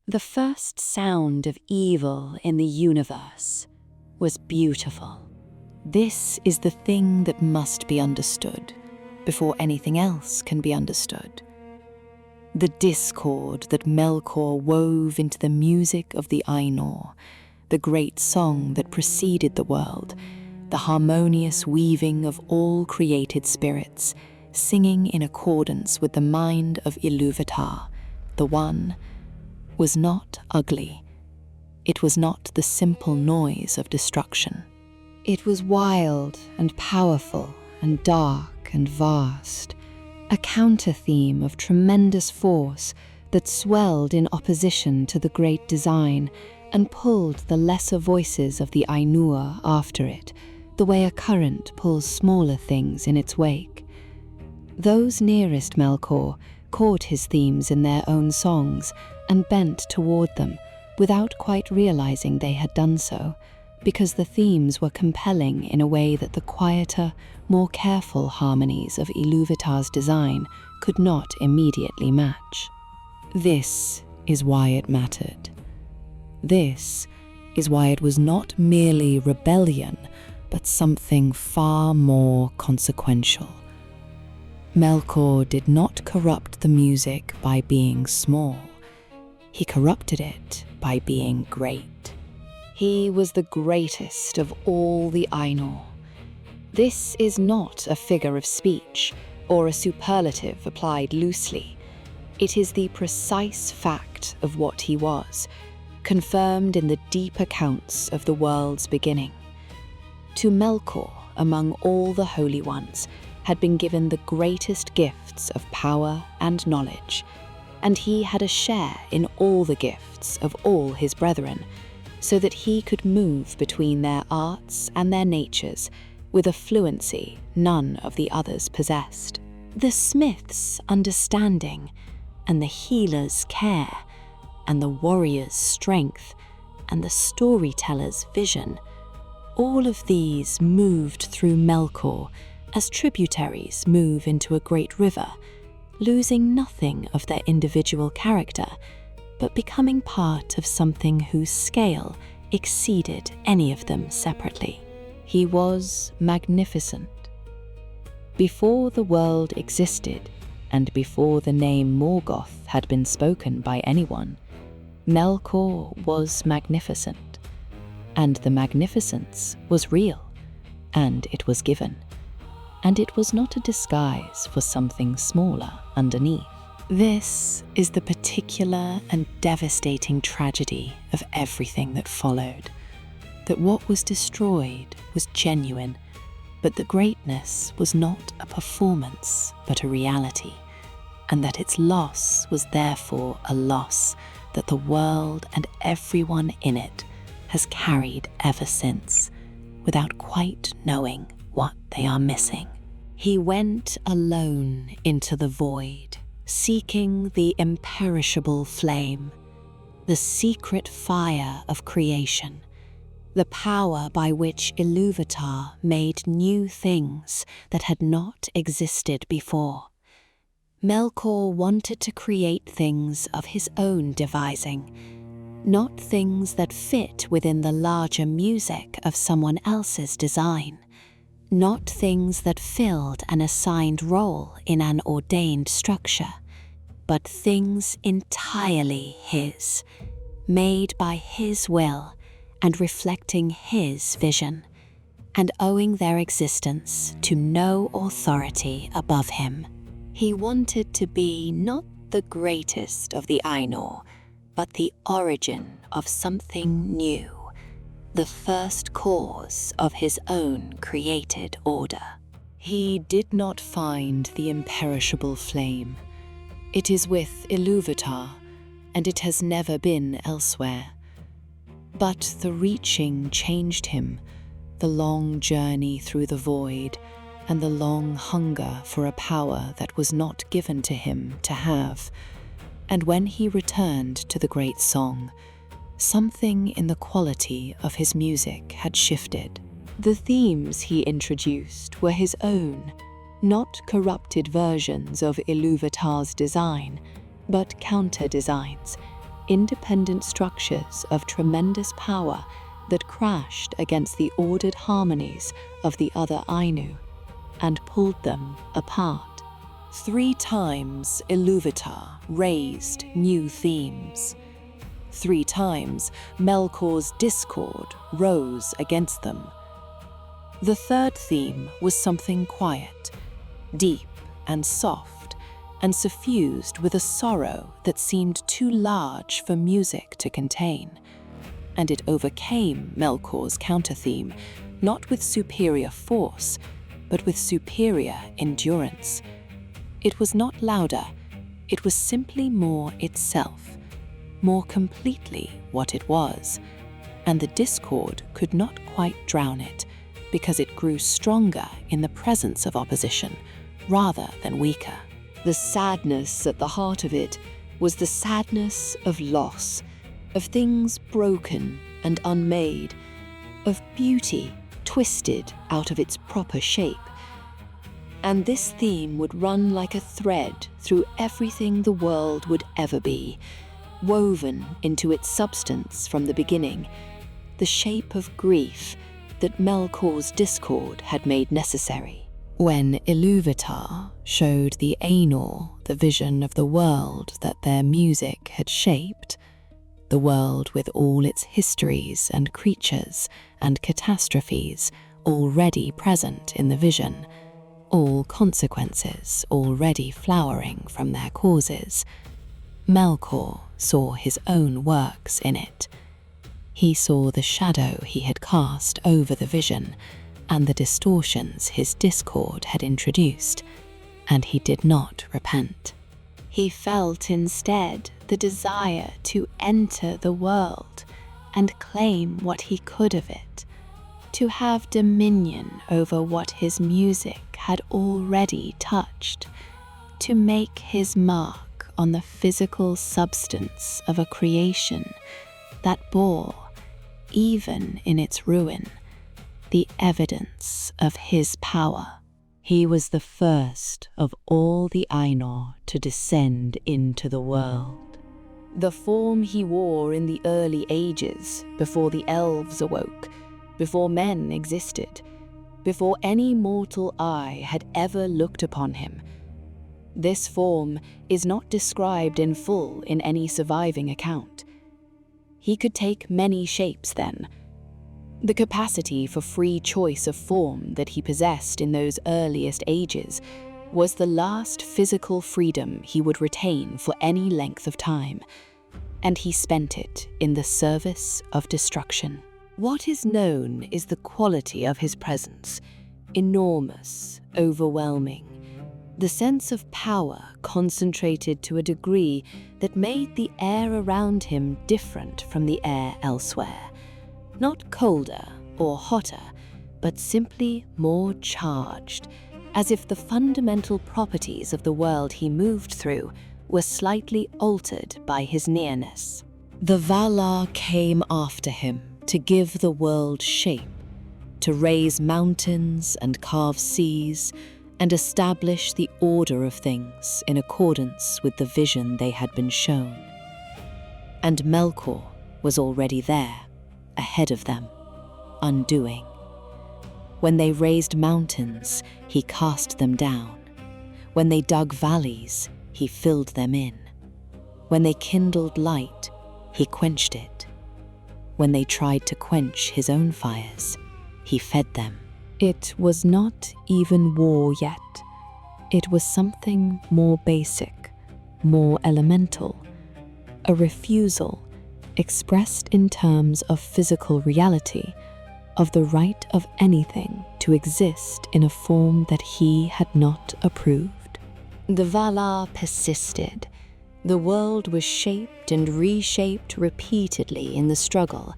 The first sound of evil in the universe was beautiful. This is the thing that must be understood before anything else can be understood. The discord that Melkor wove into the music of the Ainur, the great song that preceded the world, the harmonious weaving of all created spirits, singing in accordance with the mind of Ilúvatar, the One, was not ugly. It was not the simple noise of destruction. It was wild and powerful and dark and vast, a counter-theme of tremendous force that swelled in opposition to the great design and pulled the lesser voices of the Ainur after it, the way a current pulls smaller things in its wake. Those nearest Melkor caught his themes in their own songs and bent toward them without quite realizing they had done so, because the themes were compelling in a way that the quieter, more careful harmonies of Ilúvatar's design could not immediately match. This is why it mattered. This is why it was not merely rebellion, but something far more consequential. Melkor did not corrupt the music by being small. He corrupted it by being great. He was the greatest of all the Ainur. This is not a figure of speech or a superlative applied loosely. It is the precise fact of what he was, confirmed in the deep accounts of the world's beginning. To Melkor, among all the Holy Ones, had been given the greatest gifts of power and knowledge, and he had a share in all the gifts of all his brethren, so that he could move between their arts and their natures with a fluency none of the others possessed. The smith's understanding, and the healer's care, and the warrior's strength, and the storyteller's vision, all of these moved through Melkor as tributaries move into a great river, losing nothing of their individual character, but becoming part of something whose scale exceeded any of them separately. He was magnificent. Before the world existed, and before the name Morgoth had been spoken by anyone, Melkor was magnificent. And the magnificence was real, and it was given. And it was not a disguise for something smaller underneath. This is the particular and devastating tragedy of everything that followed. That what was destroyed was genuine, but the greatness was not a performance, but a reality, and that its loss was therefore a loss that the world and everyone in it has carried ever since, without quite knowing what they are missing. He went alone into the void, seeking the imperishable flame, the secret fire of creation, the power by which Ilúvatar made new things that had not existed before. Melkor wanted to create things of his own devising, not things that fit within the larger music of someone else's design, not things that filled an assigned role in an ordained structure, but things entirely his, made by his will and reflecting his vision, and owing their existence to no authority above him. He wanted to be not the greatest of the Ainur, but the origin of something new, the first cause of his own created order. He did not find the imperishable flame. It is with Ilúvatar, and it has never been elsewhere. But the reaching changed him, the long journey through the void, and the long hunger for a power that was not given to him to have. And when he returned to the great song, something in the quality of his music had shifted. The themes he introduced were his own, not corrupted versions of Ilúvatar's design, but counter-designs, independent structures of tremendous power that crashed against the ordered harmonies of the other Ainur and pulled them apart. 3 times Ilúvatar raised new themes. 3 times Melkor's discord rose against them. The 3rd theme was something quiet, deep and soft, and suffused with a sorrow that seemed too large for music to contain. And it overcame Melkor's counter-theme, not with superior force, but with superior endurance. It was not louder, it was simply more itself, more completely what it was, and the discord could not quite drown it, because it grew stronger in the presence of opposition, rather than weaker. The sadness at the heart of it was the sadness of loss, of things broken and unmade, of beauty twisted out of its proper shape. And this theme would run like a thread through everything the world would ever be, woven into its substance from the beginning, the shape of grief that Melkor's discord had made necessary. When Ilúvatar showed the Ainur the vision of the world that their music had shaped, the world with all its histories and creatures and catastrophes already present in the vision, all consequences already flowering from their causes, Melkor saw his own works in it. He saw the shadow he had cast over the vision and the distortions his discord had introduced, and he did not repent. He felt instead the desire to enter the world and claim what he could of it, to have dominion over what his music had already touched, to make his mark on the physical substance of a creation that bore, even in its ruin, the evidence of his power. He was the first of all the Ainur to descend into the world. The form he wore in the early ages, before the elves awoke, before men existed, before any mortal eye had ever looked upon him. This form is not described in full in any surviving account. He could take many shapes then. The capacity for free choice of form that he possessed in those earliest ages was the last physical freedom he would retain for any length of time, and he spent it in the service of destruction. What is known is the quality of his presence, enormous, overwhelming, the sense of power concentrated to a degree that made the air around him different from the air elsewhere. Not colder or hotter, but simply more charged, as if the fundamental properties of the world he moved through were slightly altered by his nearness. The Valar came after him to give the world shape, to raise mountains and carve seas, and establish the order of things in accordance with the vision they had been shown. And Melkor was already there, ahead of them, undoing. When they raised mountains, he cast them down. When they dug valleys, he filled them in. When they kindled light, he quenched it. When they tried to quench his own fires, he fed them. It was not even war yet. It was something more basic, more elemental, a refusal expressed in terms of physical reality, of the right of anything to exist in a form that he had not approved. The Valar persisted. The world was shaped and reshaped repeatedly in the struggle,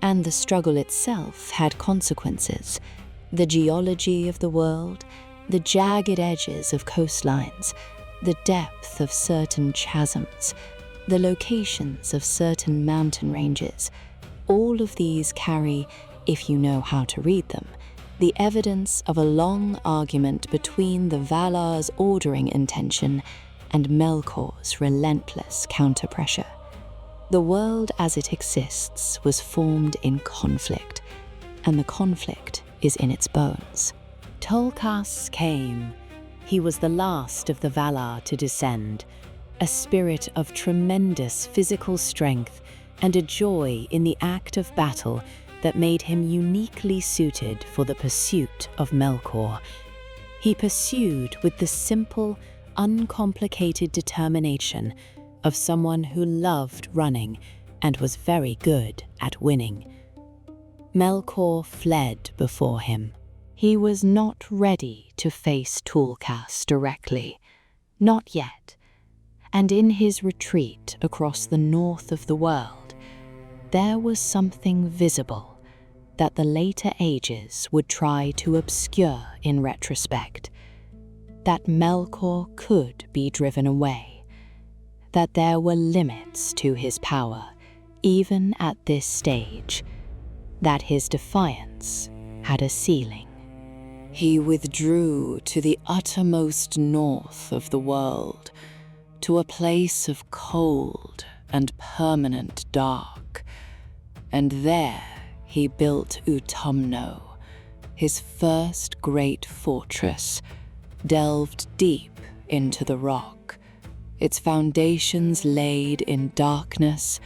and the struggle itself had consequences. The geology of the world, the jagged edges of coastlines, the depth of certain chasms, the locations of certain mountain ranges, all of these carry, if you know how to read them, the evidence of a long argument between the Valar's ordering intention and Melkor's relentless counter-pressure. The world as it exists was formed in conflict, and the conflict is in its bones. Tolkien came. He was the last of the Valar to descend, a spirit of tremendous physical strength and a joy in the act of battle that made him uniquely suited for the pursuit of Melkor. He pursued with the simple, uncomplicated determination of someone who loved running and was very good at winning. Melkor fled before him. He was not ready to face Tolkien directly, not yet, and in his retreat across the north of the world, there was something visible that the later ages would try to obscure in retrospect, that Melkor could be driven away, that there were limits to his power, even at this stage, that his defiance had a ceiling. He withdrew to the uttermost north of the world, to a place of cold and permanent dark, and there he built Utumno, his first great fortress, delved deep into the rock, its foundations laid in darkness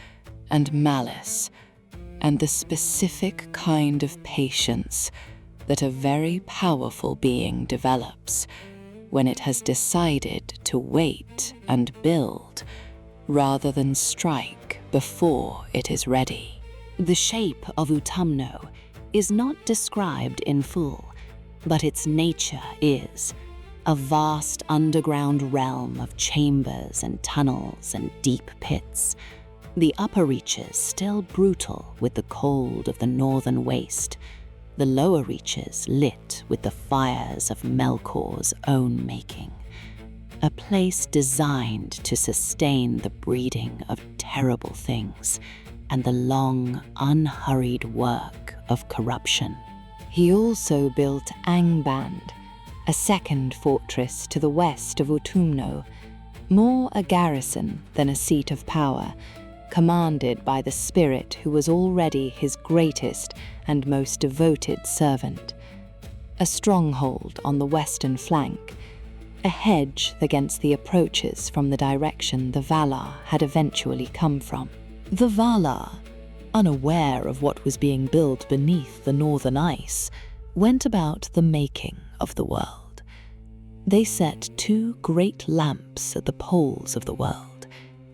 and malice, and the specific kind of patience that a very powerful being develops when it has decided to wait and build rather than strike before it is ready. The shape of Utumno is not described in full, but its nature is a vast underground realm of chambers and tunnels and deep pits, the upper reaches still brutal with the cold of the northern waste, the lower reaches lit with the fires of Melkor's own making, a place designed to sustain the breeding of terrible things and the long, unhurried work of corruption. He also built Angband, a second fortress to the west of Utumno, more a garrison than a seat of power, commanded by the spirit who was already his greatest and most devoted servant. A stronghold on the western flank, a hedge against the approaches from the direction the Valar had eventually come from. The Valar, unaware of what was being built beneath the northern ice, went about the making of the world. They set 2 great lamps at the poles of the world,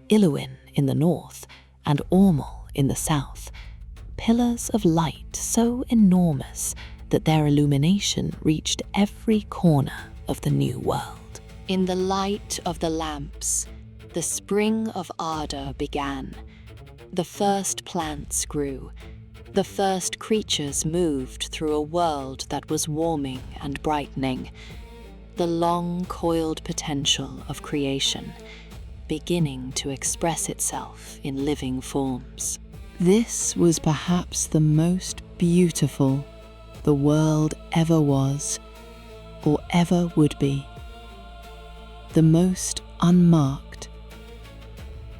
Illuin in the north and Ormul in the south, pillars of light so enormous that their illumination reached every corner of the new world. In the light of the lamps, the spring of ardor began. The first plants grew. The first creatures moved through a world that was warming and brightening. The long-coiled potential of creation, beginning to express itself in living forms. This was perhaps the most beautiful the world ever was, or ever would be. The most unmarked,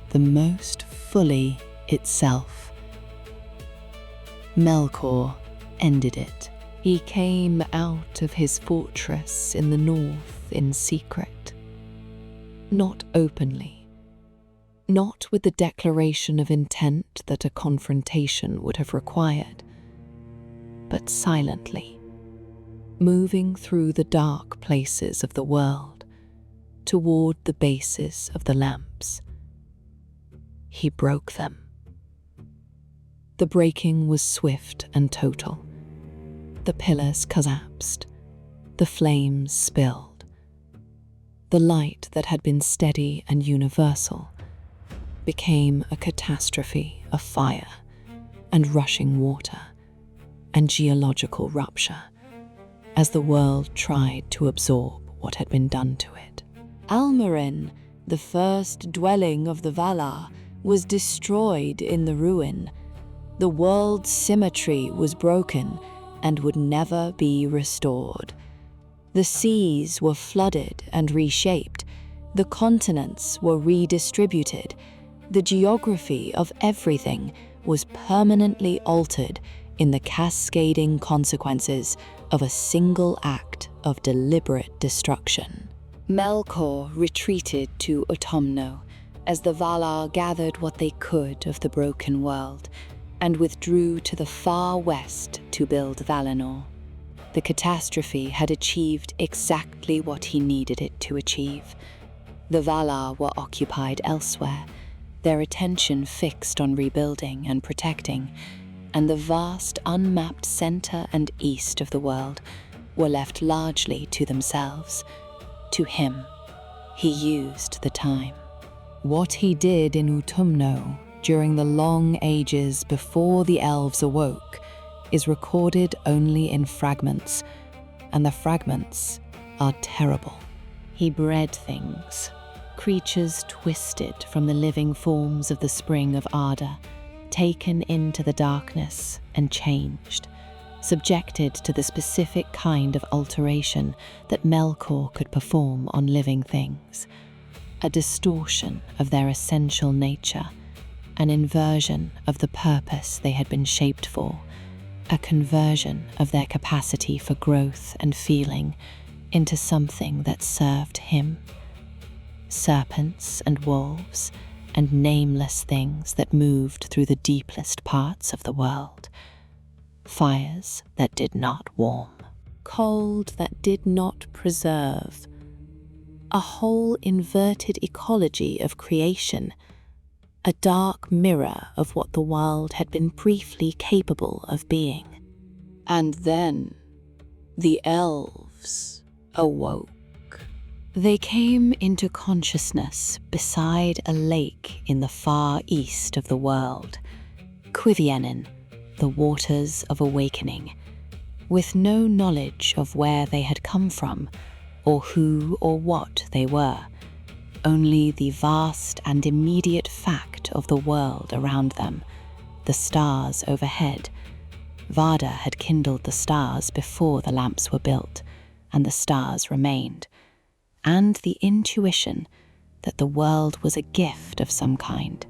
the most fully itself. Melkor ended it. He came out of his fortress in the north in secret. Not openly, not with the declaration of intent that a confrontation would have required, but silently, moving through the dark places of the world toward the bases of the lamps. He broke them. The breaking was swift and total. The pillars collapsed, the flames spilled. The light that had been steady and universal became a catastrophe of fire and rushing water and geological rupture as the world tried to absorb what had been done to it. Almarin, the first dwelling of the Valar, was destroyed in the ruin. The world's symmetry was broken and would never be restored. The seas were flooded and reshaped. The continents were redistributed, The geography of everything was permanently altered in the cascading consequences of a single act of deliberate destruction. Melkor retreated to Utumno as the Valar gathered what they could of the broken world and withdrew to the far west to build Valinor. The catastrophe had achieved exactly what he needed it to achieve. The Valar were occupied elsewhere, their attention fixed on rebuilding and protecting, and the vast unmapped center and east of the world were left largely to themselves. To him, he used the time. What he did in Utumno during the long ages before the elves awoke is recorded only in fragments, and the fragments are terrible. He bred things, creatures twisted from the living forms of the Spring of Arda, taken into the darkness and changed, subjected to the specific kind of alteration that Melkor could perform on living things, a distortion of their essential nature, an inversion of the purpose they had been shaped for, a conversion of their capacity for growth and feeling into something that served him. Serpents and wolves and nameless things that moved through the deepest parts of the world. Fires that did not warm. Cold that did not preserve. A whole inverted ecology of creation. A dark mirror of what the world had been briefly capable of being. And then the elves awoke. They came into consciousness beside a lake in the far east of the world, Quivienin, the waters of awakening, with no knowledge of where they had come from, or who or what they were, only the vast and immediate fact of the world around them, the stars overhead. Vada had kindled the stars before the lamps were built, and the stars remained, and the intuition that the world was a gift of some kind,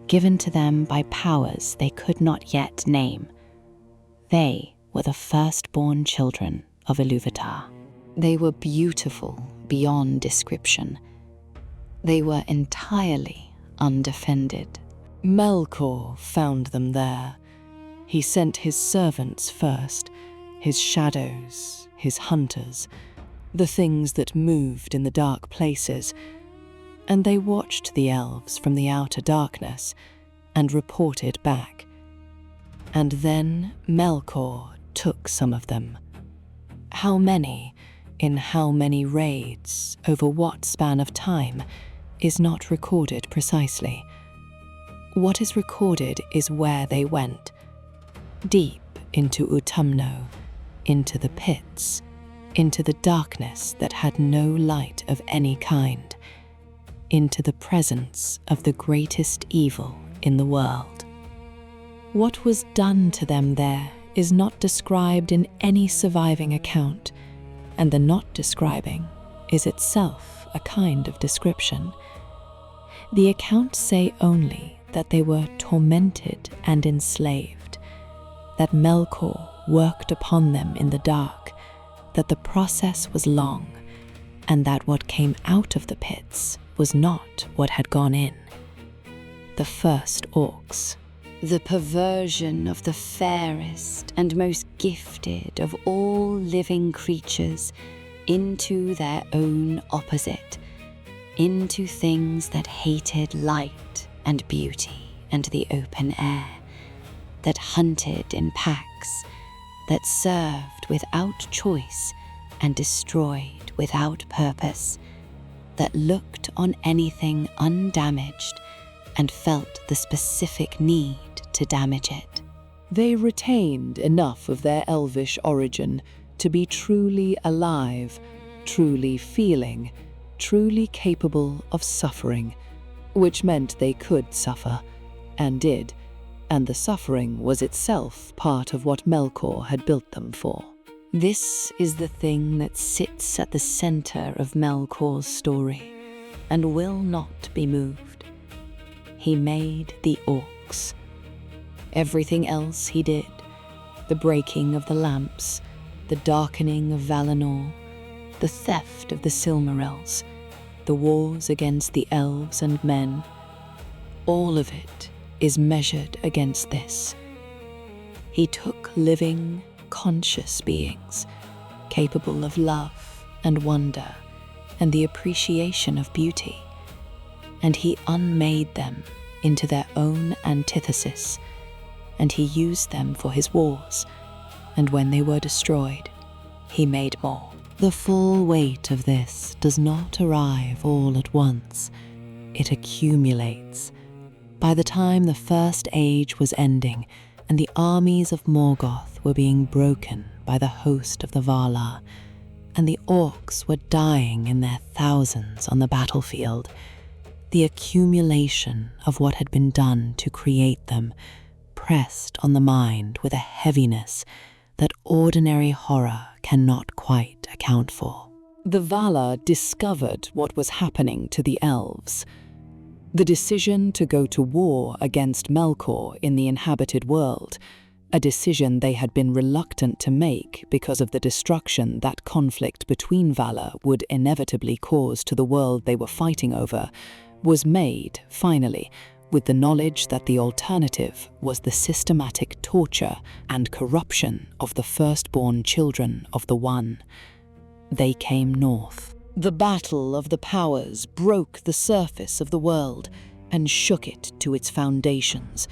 given to them by powers they could not yet name. They were the firstborn children of Ilúvatar. They were beautiful beyond description. They were entirely undefended. Melkor found them there. He sent his servants first, his shadows, his hunters, the things that moved in the dark places, and they watched the elves from the outer darkness and reported back. And then Melkor took some of them. How many, in how many raids, over what span of time, is not recorded precisely. What is recorded is where they went, deep into Utumno, into the pits, into the darkness that had no light of any kind, into the presence of the greatest evil in the world. What was done to them there is not described in any surviving account, and the not describing is itself a kind of description. The accounts say only that they were tormented and enslaved, that Melkor worked upon them in the dark, that the process was long, and that what came out of the pits was not what had gone in. The first orcs. The perversion of the fairest and most gifted of all living creatures into their own opposite, into things that hated light and beauty and the open air, that hunted in packs, that served without choice and destroyed without purpose, that looked on anything undamaged and felt the specific need to damage it. They retained enough of their elvish origin to be truly alive, truly feeling, truly capable of suffering, which meant they could suffer, and did, and the suffering was itself part of what Melkor had built them for. This is the thing that sits at the center of Melkor's story and will not be moved. he made the orcs. Everything else he did, the breaking of the lamps, the darkening of Valinor, the theft of the Silmarils, the wars against the elves and men, all of it is measured against this. He took living, conscious beings, capable of love and wonder and the appreciation of beauty, and he unmade them into their own antithesis, and he used them for his wars, and when they were destroyed, he made more. The full weight of this does not arrive all at once. It accumulates. By the time the First Age was ending, and the armies of Morgoth were being broken by the host of the Valar, and the orcs were dying in their thousands on the battlefield, the accumulation of what had been done to create them pressed on the mind with a heaviness that ordinary horror cannot quite account for. The Valar discovered what was happening to the elves. The decision to go to war against Melkor in the inhabited world, a decision they had been reluctant to make because of the destruction that conflict between Valar would inevitably cause to the world they were fighting over, was made, finally, with the knowledge that the alternative was the systematic torture and corruption of the firstborn children of the One. They came north. The battle of the powers broke the surface of the world and shook it to its foundations.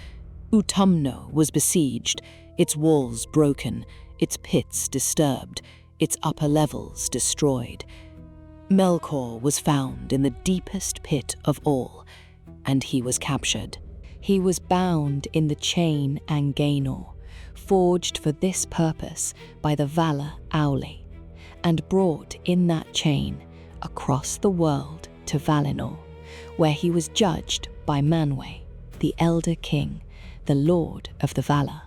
Utumno was besieged, its walls broken, its pits disturbed, its upper levels destroyed. Melkor was found in the deepest pit of all, and he was captured. He was bound in the chain Angainor, forged for this purpose by the Valar Auli, and brought in that chain across the world to Valinor, where he was judged by Manwë, the Elder King, the Lord of the Valar.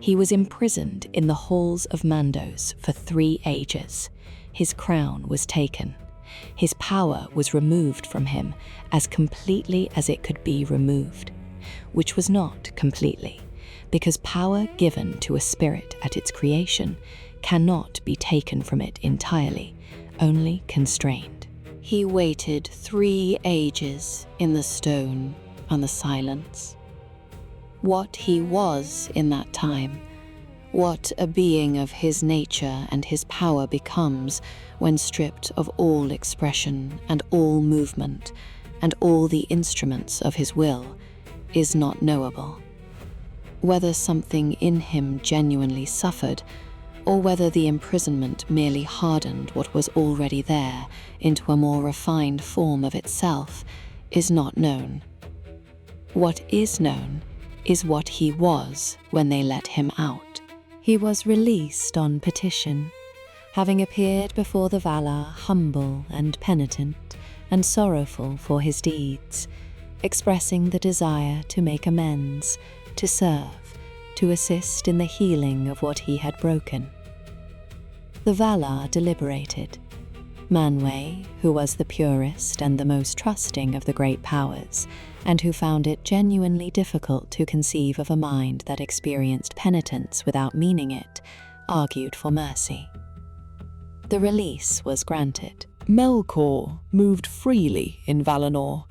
He was imprisoned in the halls of Mandos for 3 ages. His crown was taken. His power was removed from him as completely as it could be removed, which was not completely, because power given to a spirit at its creation cannot be taken from it entirely, only constrained. He waited 3 ages in the stone and the silence. What he was in that time, what a being of his nature and his power becomes when stripped of all expression and all movement and all the instruments of his will, is not knowable. Whether something in him genuinely suffered, or whether the imprisonment merely hardened what was already there into a more refined form of itself, is not known. What is known is what he was when they let him out. He was released on petition, having appeared before the Valar humble and penitent and sorrowful for his deeds, expressing the desire to make amends, to serve, to assist in the healing of what he had broken. The Valar deliberated. Manwë, who was the purest and the most trusting of the great powers, and who found it genuinely difficult to conceive of a mind that experienced penitence without meaning it, argued for mercy. The release was granted. Melkor moved freely in Valinor.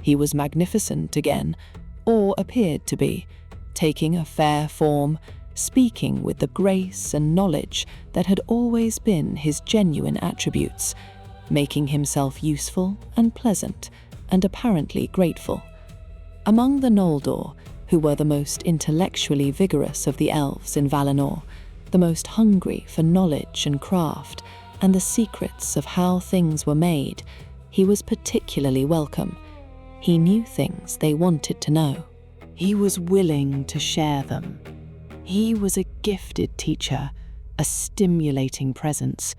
He was magnificent again, or appeared to be, taking a fair form, speaking with the grace and knowledge that had always been his genuine attributes, making himself useful and pleasant and apparently grateful. Among the Noldor, who were the most intellectually vigorous of the elves in Valinor, the most hungry for knowledge and craft, and the secrets of how things were made, he was particularly welcome. He knew things they wanted to know. He was willing to share them. He was a gifted teacher, a stimulating presence,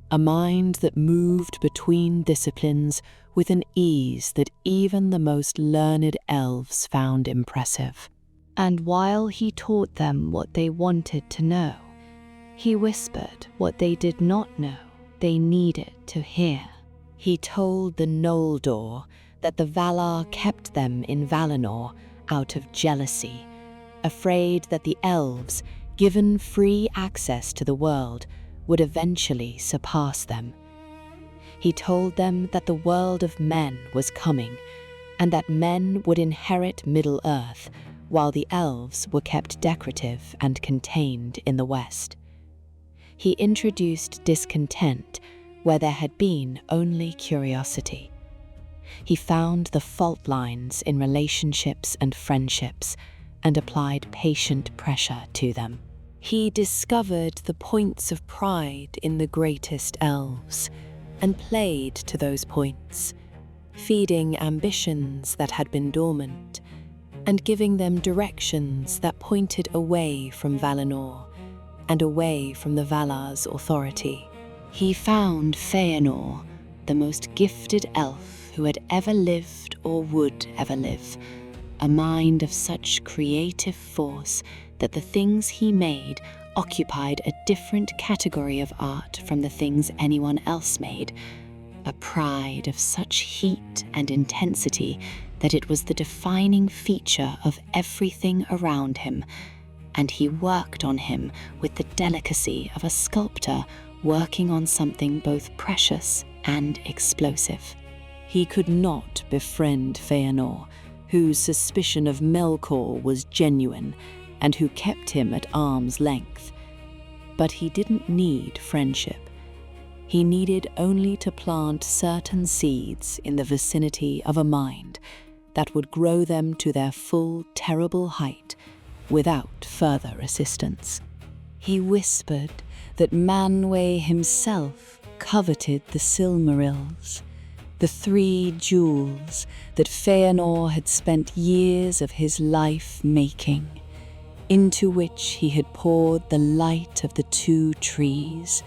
a mind that moved between disciplines with an ease that even the most learned elves found impressive. And while he taught them what they wanted to know, he whispered what they did not know they needed to hear. He told the Noldor that the Valar kept them in Valinor out of jealousy, afraid that the elves, given free access to the world, would eventually surpass them. He told them that the world of men was coming, and that men would inherit Middle-earth, while the elves were kept decorative and contained in the West. He introduced discontent where there had been only curiosity. He found the fault lines in relationships and friendships and applied patient pressure to them. He discovered the points of pride in the greatest elves and played to those points, feeding ambitions that had been dormant and giving them directions that pointed away from Valinor and away from the Valar's authority. He found Feanor, the most gifted elf who had ever lived or would ever live, a mind of such creative force that the things he made occupied a different category of art from the things anyone else made, a pride of such heat and intensity that it was the defining feature of everything around him, and he worked on him with the delicacy of a sculptor working on something both precious and explosive. He could not befriend Feanor, whose suspicion of Melkor was genuine and who kept him at arm's length. But he didn't need friendship. He needed only to plant certain seeds in the vicinity of a mind that would grow them to their full, terrible height without further assistance. He whispered that Manwë himself coveted the Silmarils, the 3 jewels that Feanor had spent years of his life making, into which he had poured the light of the 2 trees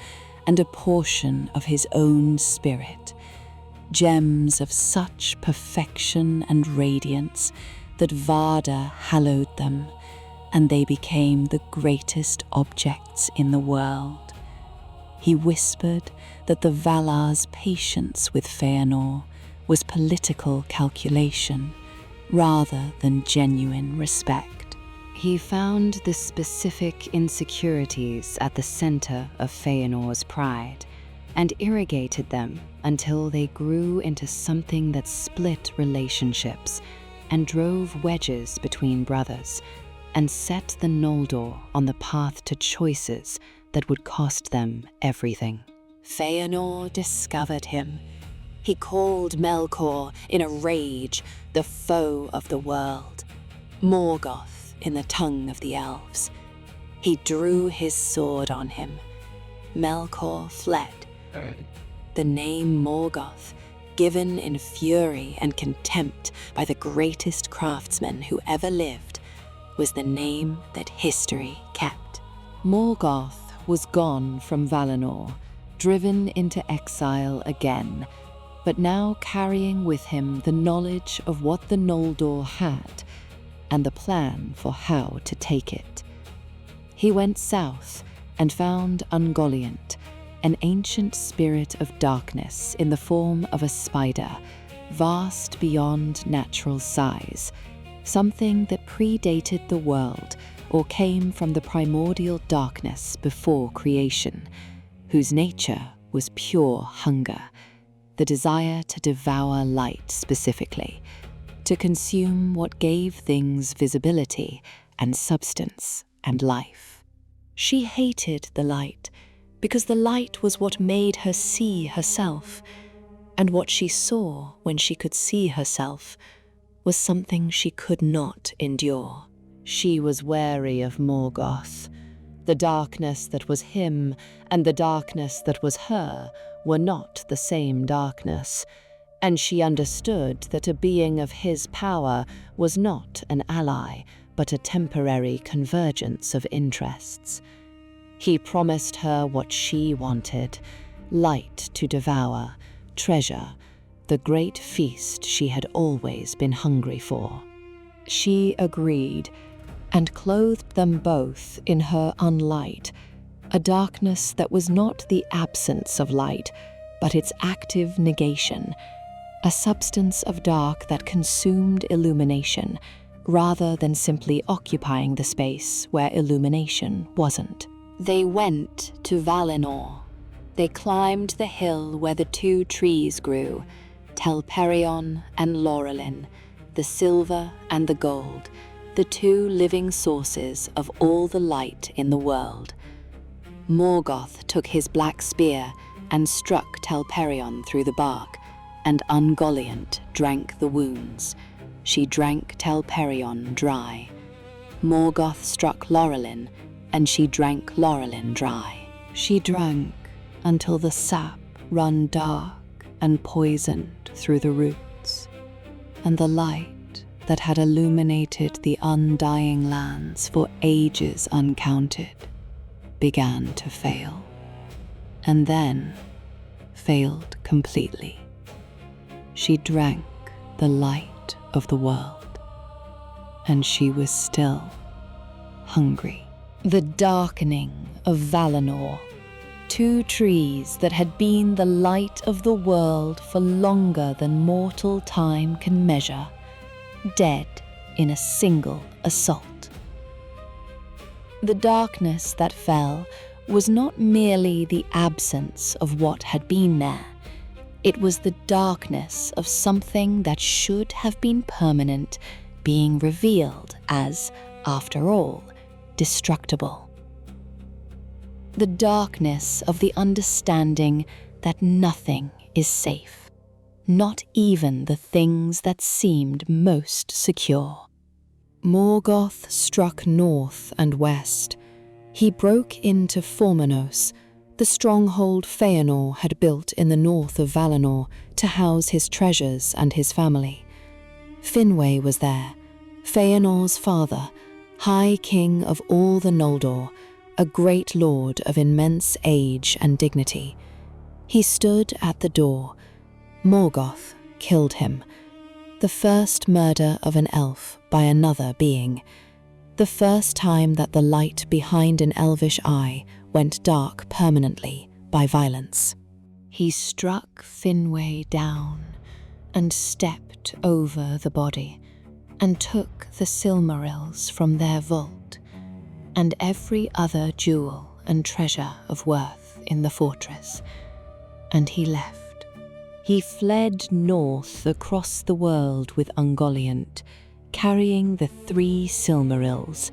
and a portion of his own spirit, gems of such perfection and radiance that Vardar hallowed them, and they became the greatest objects in the world. He whispered that the Valar's patience with Feanor was political calculation rather than genuine respect. He found the specific insecurities at the center of Feanor's pride and irrigated them until they grew into something that split relationships and drove wedges between brothers and set the Noldor on the path to choices that would cost them everything. Feanor discovered him. He called Melkor in a rage the foe of the world, Morgoth in the tongue of the elves. He drew his sword on him. Melkor fled. The name Morgoth, given in fury and contempt by the greatest craftsman who ever lived, was the name that history kept. Morgoth was gone from Valinor, driven into exile again, but now carrying with him the knowledge of what the Noldor had and the plan for how to take it. He went south and found Ungoliant, an ancient spirit of darkness in the form of a spider, vast beyond natural size, something that predated the world or came from the primordial darkness before creation, whose nature was pure hunger, the desire to devour light specifically, to consume what gave things visibility and substance and life. She hated the light because the light was what made her see herself, and what she saw when she could see herself was something she could not endure. She was wary of Morgoth. The darkness that was him and the darkness that was her were not the same darkness, and she understood that a being of his power was not an ally, but a temporary convergence of interests. He promised her what she wanted: light to devour, treasure, the great feast she had always been hungry for. She agreed, and clothed them both in her unlight, a darkness that was not the absence of light, but its active negation, a substance of dark that consumed illumination, rather than simply occupying the space where illumination wasn't. They went to Valinor. They climbed the hill where the two trees grew, Telperion and Laurelin, the silver and the gold, the two living sources of all the light in the world. Morgoth took his black spear and struck Telperion through the bark, and Ungoliant drank the wounds. She drank Telperion dry. Morgoth struck Laurelin, and she drank Laurelin dry. She drank until the sap ran dark and poisoned through the roots, and the light that had illuminated the undying lands for ages uncounted began to fail, and then failed completely. She drank the light of the world, and she was still hungry. The Darkening of Valinor. Two trees that had been the light of the world for longer than mortal time can measure, dead in a single assault. The darkness that fell was not merely the absence of what had been there. It was the darkness of something that should have been permanent being revealed as, after all, destructible. The darkness of the understanding that nothing is safe, not even the things that seemed most secure. Morgoth struck north and west. He broke into Formenos, the stronghold Feanor had built in the north of Valinor to house his treasures and his family. Finwë was there, Feanor's father, High King of all the Noldor, a great lord of immense age and dignity. He stood at the door. Morgoth killed him. The first murder of an elf by another being. The first time that the light behind an elvish eye went dark permanently by violence. He struck Finwë down and stepped over the body and took the Silmarils from their vault and every other jewel and treasure of worth in the fortress, and he left. He fled north across the world with Ungoliant, carrying the 3 Silmarils,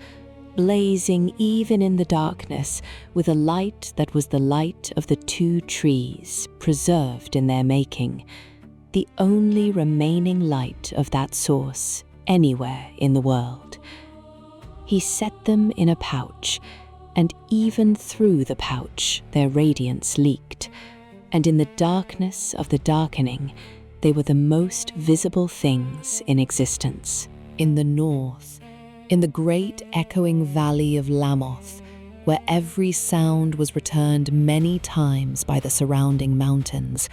blazing even in the darkness with a light that was the light of the 2 trees preserved in their making, the only remaining light of that source anywhere in the world. He set them in a pouch, and even through the pouch their radiance leaked, and in the darkness of the darkening they were the most visible things in existence. In the north, in the great echoing valley of Lamoth, where every sound was returned many times by the surrounding mountains,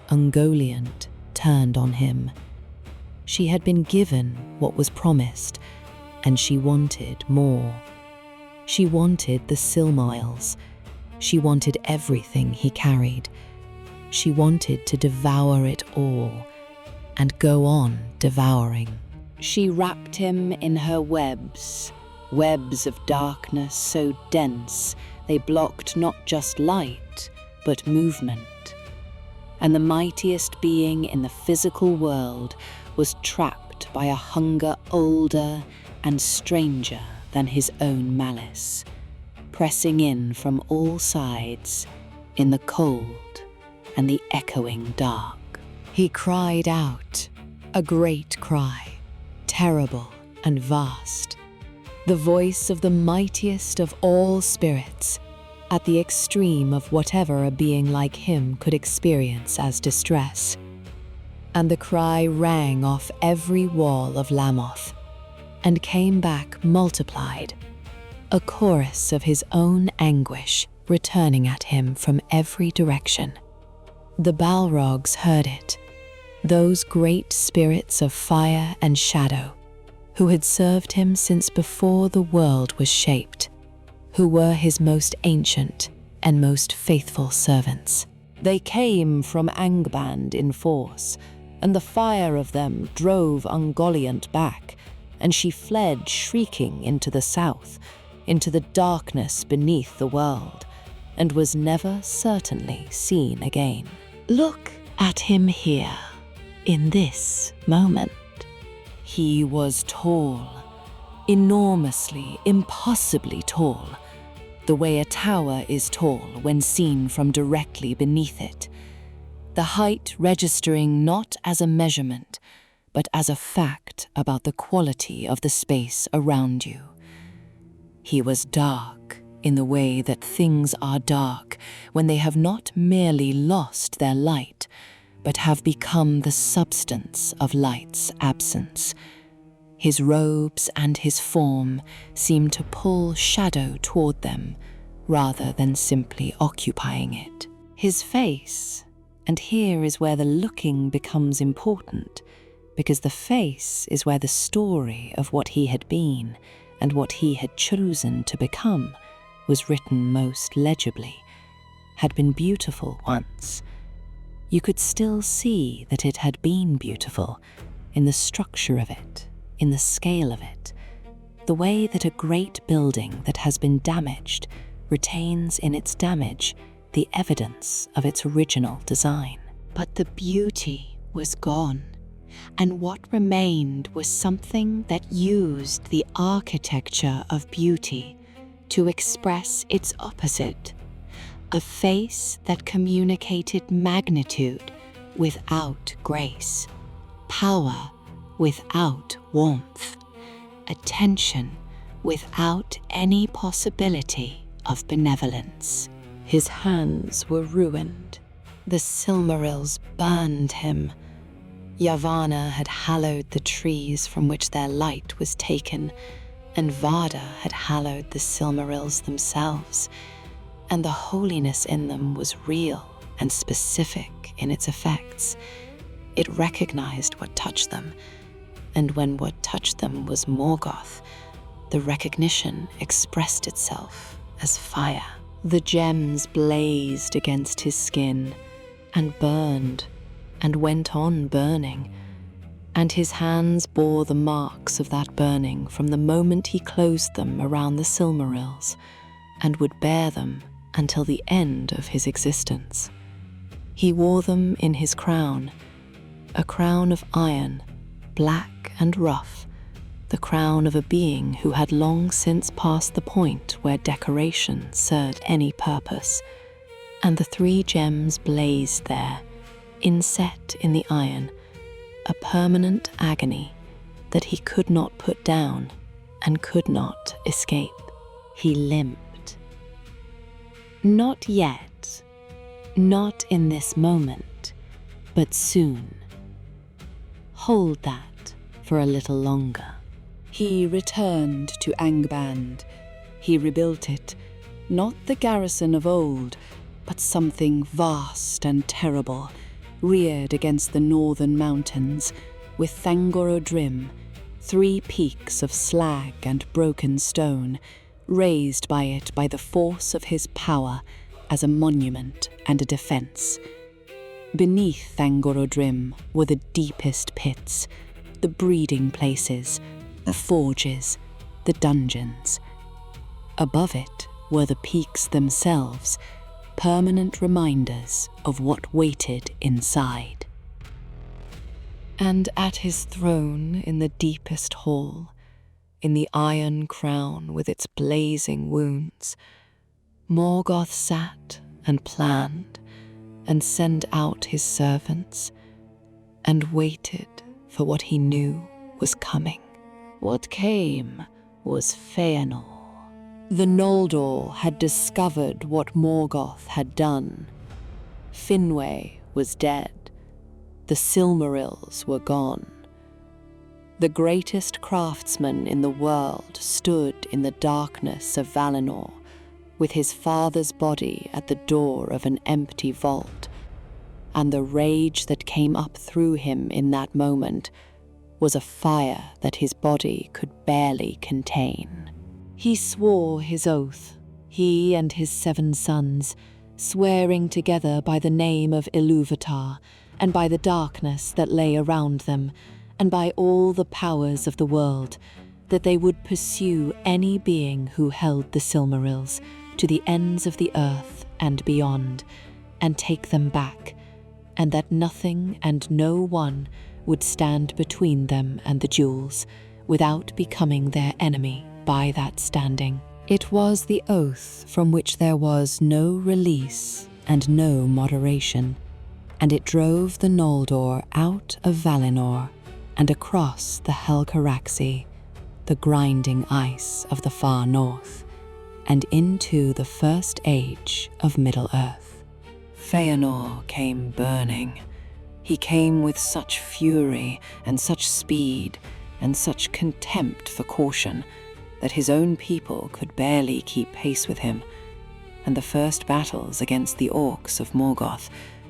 Ungoliant turned on him. She had been given what was promised, and she wanted more. She wanted the Silmarils. She wanted everything he carried. She wanted to devour it all, and go on devouring. She wrapped him in her webs, webs of darkness so dense they blocked not just light, but movement. And the mightiest being in the physical world was trapped by a hunger older and stranger than his own malice, pressing in from all sides in the cold and the echoing dark. He cried out, a great cry, terrible and vast, the voice of the mightiest of all spirits, at the extreme of whatever a being like him could experience as distress. And the cry rang off every wall of Lamoth, and came back multiplied, a chorus of his own anguish returning at him from every direction. The Balrogs heard it, those great spirits of fire and shadow, who had served him since before the world was shaped, who were his most ancient and most faithful servants. They came from Angband in force, and the fire of them drove Ungoliant back, and she fled shrieking into the south, into the darkness beneath the world, and was never certainly seen again. Look at him here, in this moment. He was tall, enormously, impossibly tall, the way a tower is tall when seen from directly beneath it, the height registering not as a measurement, but as a fact about the quality of the space around you. He was dark in the way that things are dark when they have not merely lost their light, but have become the substance of light's absence. His robes and his form seem to pull shadow toward them, rather than simply occupying it. His face, and here is where the looking becomes important, because the face is where the story of what he had been and what he had chosen to become was written most legibly, had been beautiful once. You could still see that it had been beautiful in the structure of it, in the scale of it, the way that a great building that has been damaged retains in its damage the evidence of its original design. But the beauty was gone, and what remained was something that used the architecture of beauty to express its opposite, a face that communicated magnitude without grace, power without warmth, attention without any possibility of benevolence. His hands were ruined. The Silmarils burned him. Yavanna had hallowed the trees from which their light was taken, and Vada had hallowed the Silmarils themselves, and the holiness in them was real and specific in its effects. It recognized what touched them, and when what touched them was Morgoth, the recognition expressed itself as fire. The gems blazed against his skin, and burned, and went on burning, and his hands bore the marks of that burning from the moment he closed them around the Silmarils, and would bear them until the end of his existence. He wore them in his crown, a crown of iron, black and rough, the crown of a being who had long since passed the point where decoration served any purpose, and the 3 gems blazed there, inset in the iron, a permanent agony that he could not put down and could not escape. He limped. Not yet, not in this moment, but soon. Hold that for a little longer. He returned to Angband. He rebuilt it, not the garrison of old, but something vast and terrible, reared against the northern mountains, with Thangorodrim, 3 peaks of slag and broken stone, raised by it by the force of his power as a monument and a defence. Beneath Thangorodrim were the deepest pits, the breeding places, the forges, the dungeons. Above it were the peaks themselves, permanent reminders of what waited inside. And at his throne in the deepest hall, in the iron crown with its blazing wounds, Morgoth sat and planned and sent out his servants and waited for what he knew was coming. What came was Feanor. The Noldor had discovered what Morgoth had done. Finwë was dead. The Silmarils were gone. The greatest craftsman in the world stood in the darkness of Valinor, with his father's body at the door of an empty vault, and the rage that came up through him in that moment was a fire that his body could barely contain. He swore his oath, he and his 7 sons, swearing together by the name of Ilúvatar, and by the darkness that lay around them, and by all the powers of the world, that they would pursue any being who held the Silmarils to the ends of the earth and beyond, and take them back, and that nothing and no one would stand between them and the jewels, without becoming their enemy by that standing. It was the oath from which there was no release and no moderation, and it drove the Noldor out of Valinor and across the Helcaraxi, the grinding ice of the far north, and into the first age of Middle-earth. Feanor came burning. He came with such fury and such speed and such contempt for caution that his own people could barely keep pace with him, and the first battles against the orcs of Morgoth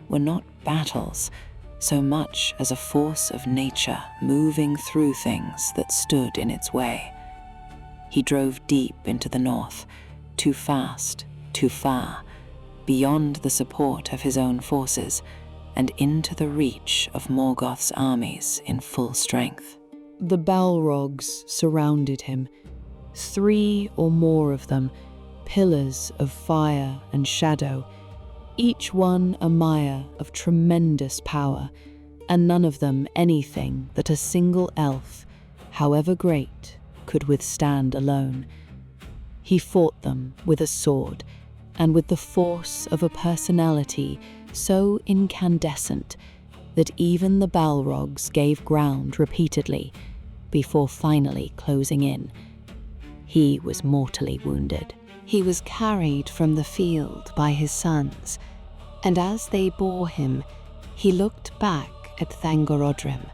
were not battles so much as a force of nature moving through things that stood in its way. He drove deep into the north, too fast, too far, beyond the support of his own forces, and into the reach of Morgoth's armies in full strength. The Balrogs surrounded him, 3 or more of them, pillars of fire and shadow, each one a mire of tremendous power, and none of them anything that a single elf, however great, could withstand alone. He fought them with a sword, and with the force of a personality so incandescent that even the Balrogs gave ground repeatedly before finally closing in. He was mortally wounded. He was carried from the field by his sons, and as they bore him, he looked back at Thangorodrim,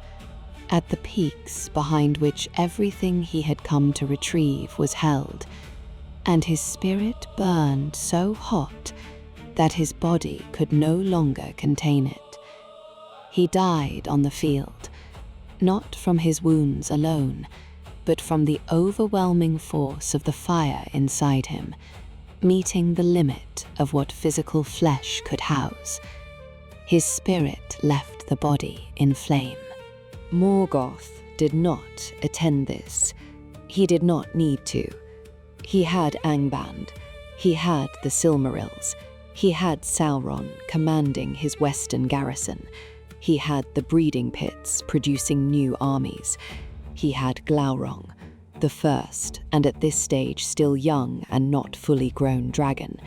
at the peaks behind which everything he had come to retrieve was held, and his spirit burned so hot that his body could no longer contain it. He died on the field, not from his wounds alone, but from the overwhelming force of the fire inside him, meeting the limit of what physical flesh could house. His spirit left the body in flame. Morgoth did not attend this. He did not need to. He had Angband. He had the Silmarils. He had Sauron commanding his western garrison. He had the breeding pits producing new armies. He had Glaurung, the first, and at this stage still young and not fully grown dragon.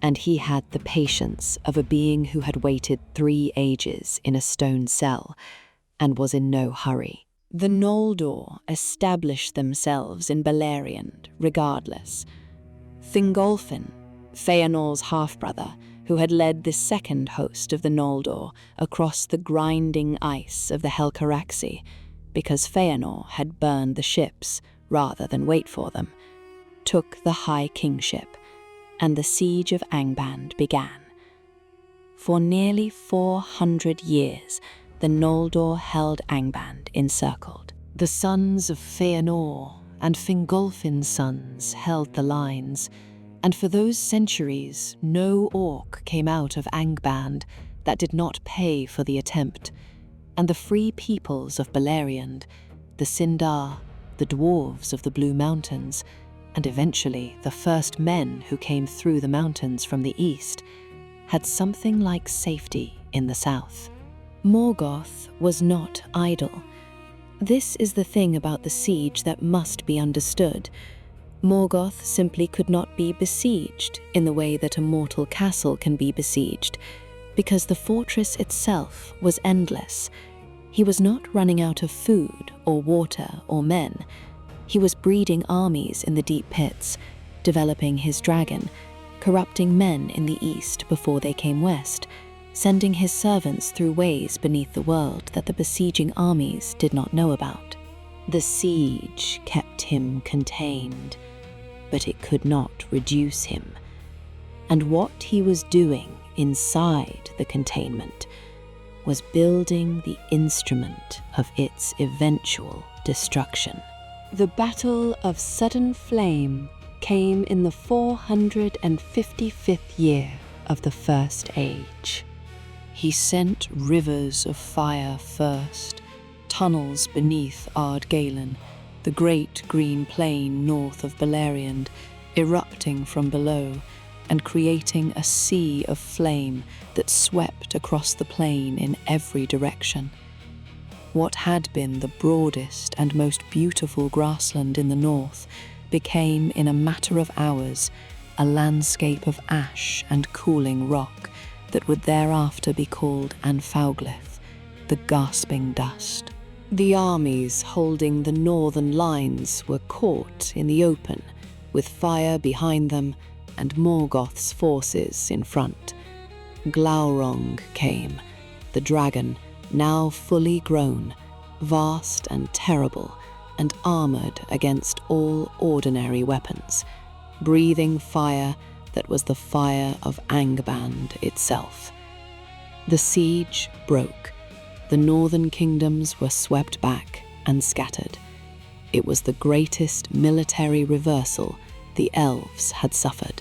And he had the patience of a being who had waited 3 ages in a stone cell and was in no hurry. The Noldor established themselves in Beleriand regardless. Thingolfin, Feanor's half-brother, who had led the second host of the Noldor across the grinding ice of the Helcaraxi, because Feanor had burned the ships rather than wait for them, took the High Kingship, and the siege of Angband began. For nearly 400 years, the Noldor held Angband encircled. The sons of Feanor and Fingolfin's sons held the lines, and for those centuries no orc came out of Angband that did not pay for the attempt, and the free peoples of Beleriand, the Sindar, the dwarves of the Blue Mountains, and eventually the first men who came through the mountains from the east, had something like safety in the south. Morgoth was not idle. This is the thing about the siege that must be understood. Morgoth simply could not be besieged in the way that a mortal castle can be besieged, because the fortress itself was endless. He was not running out of food or water or men. He was breeding armies in the deep pits, developing his dragon, corrupting men in the east before they came west, sending his servants through ways beneath the world that the besieging armies did not know about. The siege kept him contained, but it could not reduce him. And what he was doing inside the containment was building the instrument of its eventual destruction. The Battle of Sudden Flame came in the 455th year of the First Age. He sent rivers of fire first, tunnels beneath Ardgalen, the great green plain north of Beleriand, erupting from below and creating a sea of flame that swept across the plain in every direction. What had been the broadest and most beautiful grassland in the north became, in a matter of hours, a landscape of ash and cooling rock that would thereafter be called Anfauglith, the gasping dust. The armies holding the northern lines were caught in the open, with fire behind them and Morgoth's forces in front. Glaurung came, the dragon, now fully grown, vast and terrible, and armoured against all ordinary weapons, breathing fire that was the fire of Angband itself. The siege broke. The northern kingdoms were swept back and scattered. It was the greatest military reversal the elves had suffered.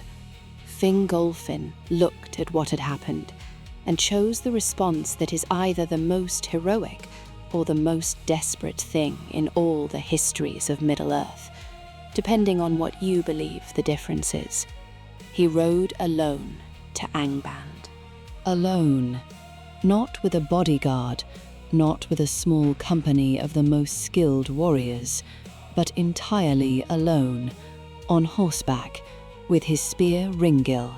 Fingolfin looked at what had happened and chose the response that is either the most heroic or the most desperate thing in all the histories of Middle-earth, depending on what you believe the difference is. He rode alone to Angband. Alone, not with a bodyguard, not with a small company of the most skilled warriors, but entirely alone, on horseback, with his spear Ringil,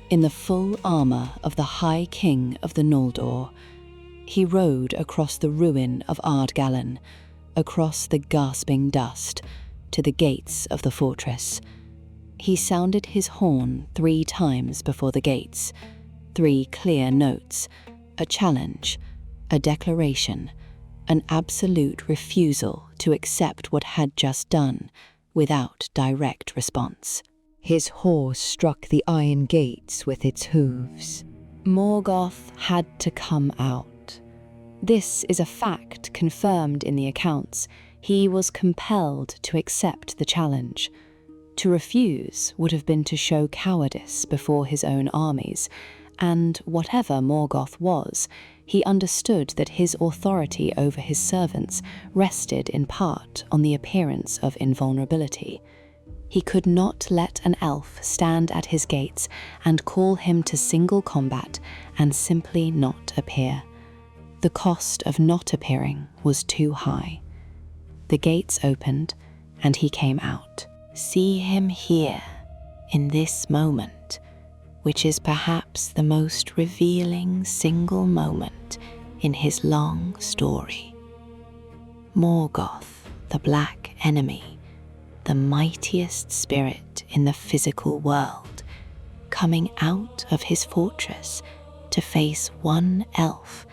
in the full armour of the High King of the Noldor. He rode across the ruin of Ardgalen, across the gasping dust, to the gates of the fortress. He sounded his horn 3 times before the gates, 3 clear notes, a challenge, a declaration, an absolute refusal to accept what had just done, without direct response. His horse struck the iron gates with its hooves. Morgoth had to come out. This is a fact confirmed in the accounts. He was compelled to accept the challenge. To refuse would have been to show cowardice before his own armies, and whatever Morgoth was, he understood that his authority over his servants rested in part on the appearance of invulnerability. He could not let an elf stand at his gates and call him to single combat and simply not appear. The cost of not appearing was too high. The gates opened, and he came out. See him here, in this moment, which is perhaps the most revealing single moment in his long story. Morgoth, the Black Enemy, the mightiest spirit in the physical world, coming out of his fortress to face one elf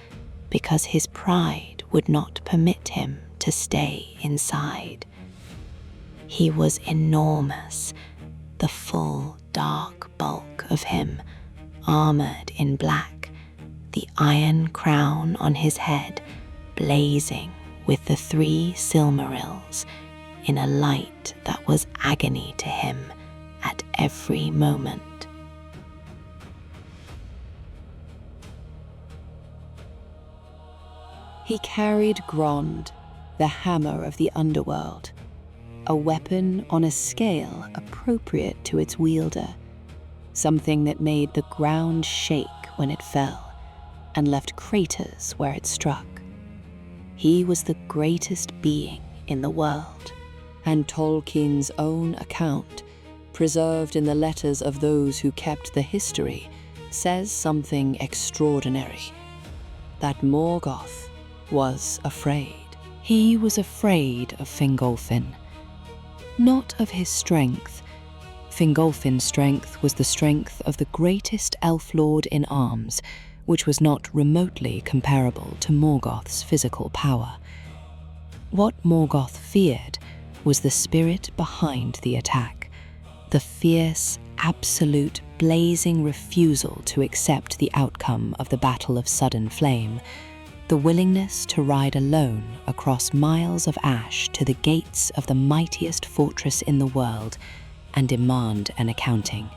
because his pride would not permit him to stay inside. He was enormous, the full dark bulk of him, armoured in black, the iron crown on his head blazing with the 3 Silmarils in a light that was agony to him at every moment. He carried Grond, the hammer of the underworld, a weapon on a scale appropriate to its wielder, something that made the ground shake when it fell and left craters where it struck. He was the greatest being in the world, and Tolkien's own account, preserved in the letters of those who kept the history, says something extraordinary, that Morgoth was afraid. He was afraid of Fingolfin, not of his strength. Fingolfin's strength was the strength of the greatest elf lord in arms, which was not remotely comparable to Morgoth's physical power. What Morgoth feared was the spirit behind the attack, the fierce, absolute, blazing refusal to accept the outcome of the Battle of Sudden Flame, the willingness to ride alone across miles of ash to the gates of the mightiest fortress in the world and demand an accounting.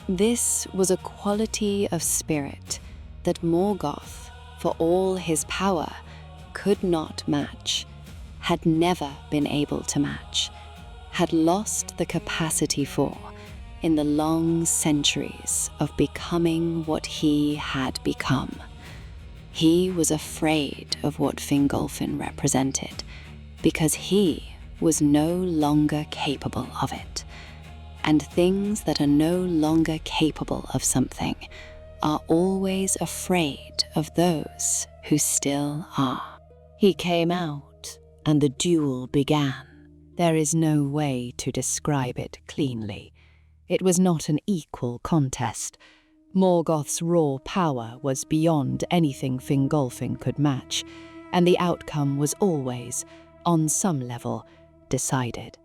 This was a quality of spirit that Morgoth, for all his power, could not match, had never been able to match, had lost the capacity for in the long centuries of becoming what he had become. He was afraid of what Fingolfin represented, because he was no longer capable of it. And things that are no longer capable of something are always afraid of those who still are. He came out, and the duel began. There is no way to describe it cleanly. It was not an equal contest. Morgoth's raw power was beyond anything Fingolfin could match, and the outcome was always, on some level, decided.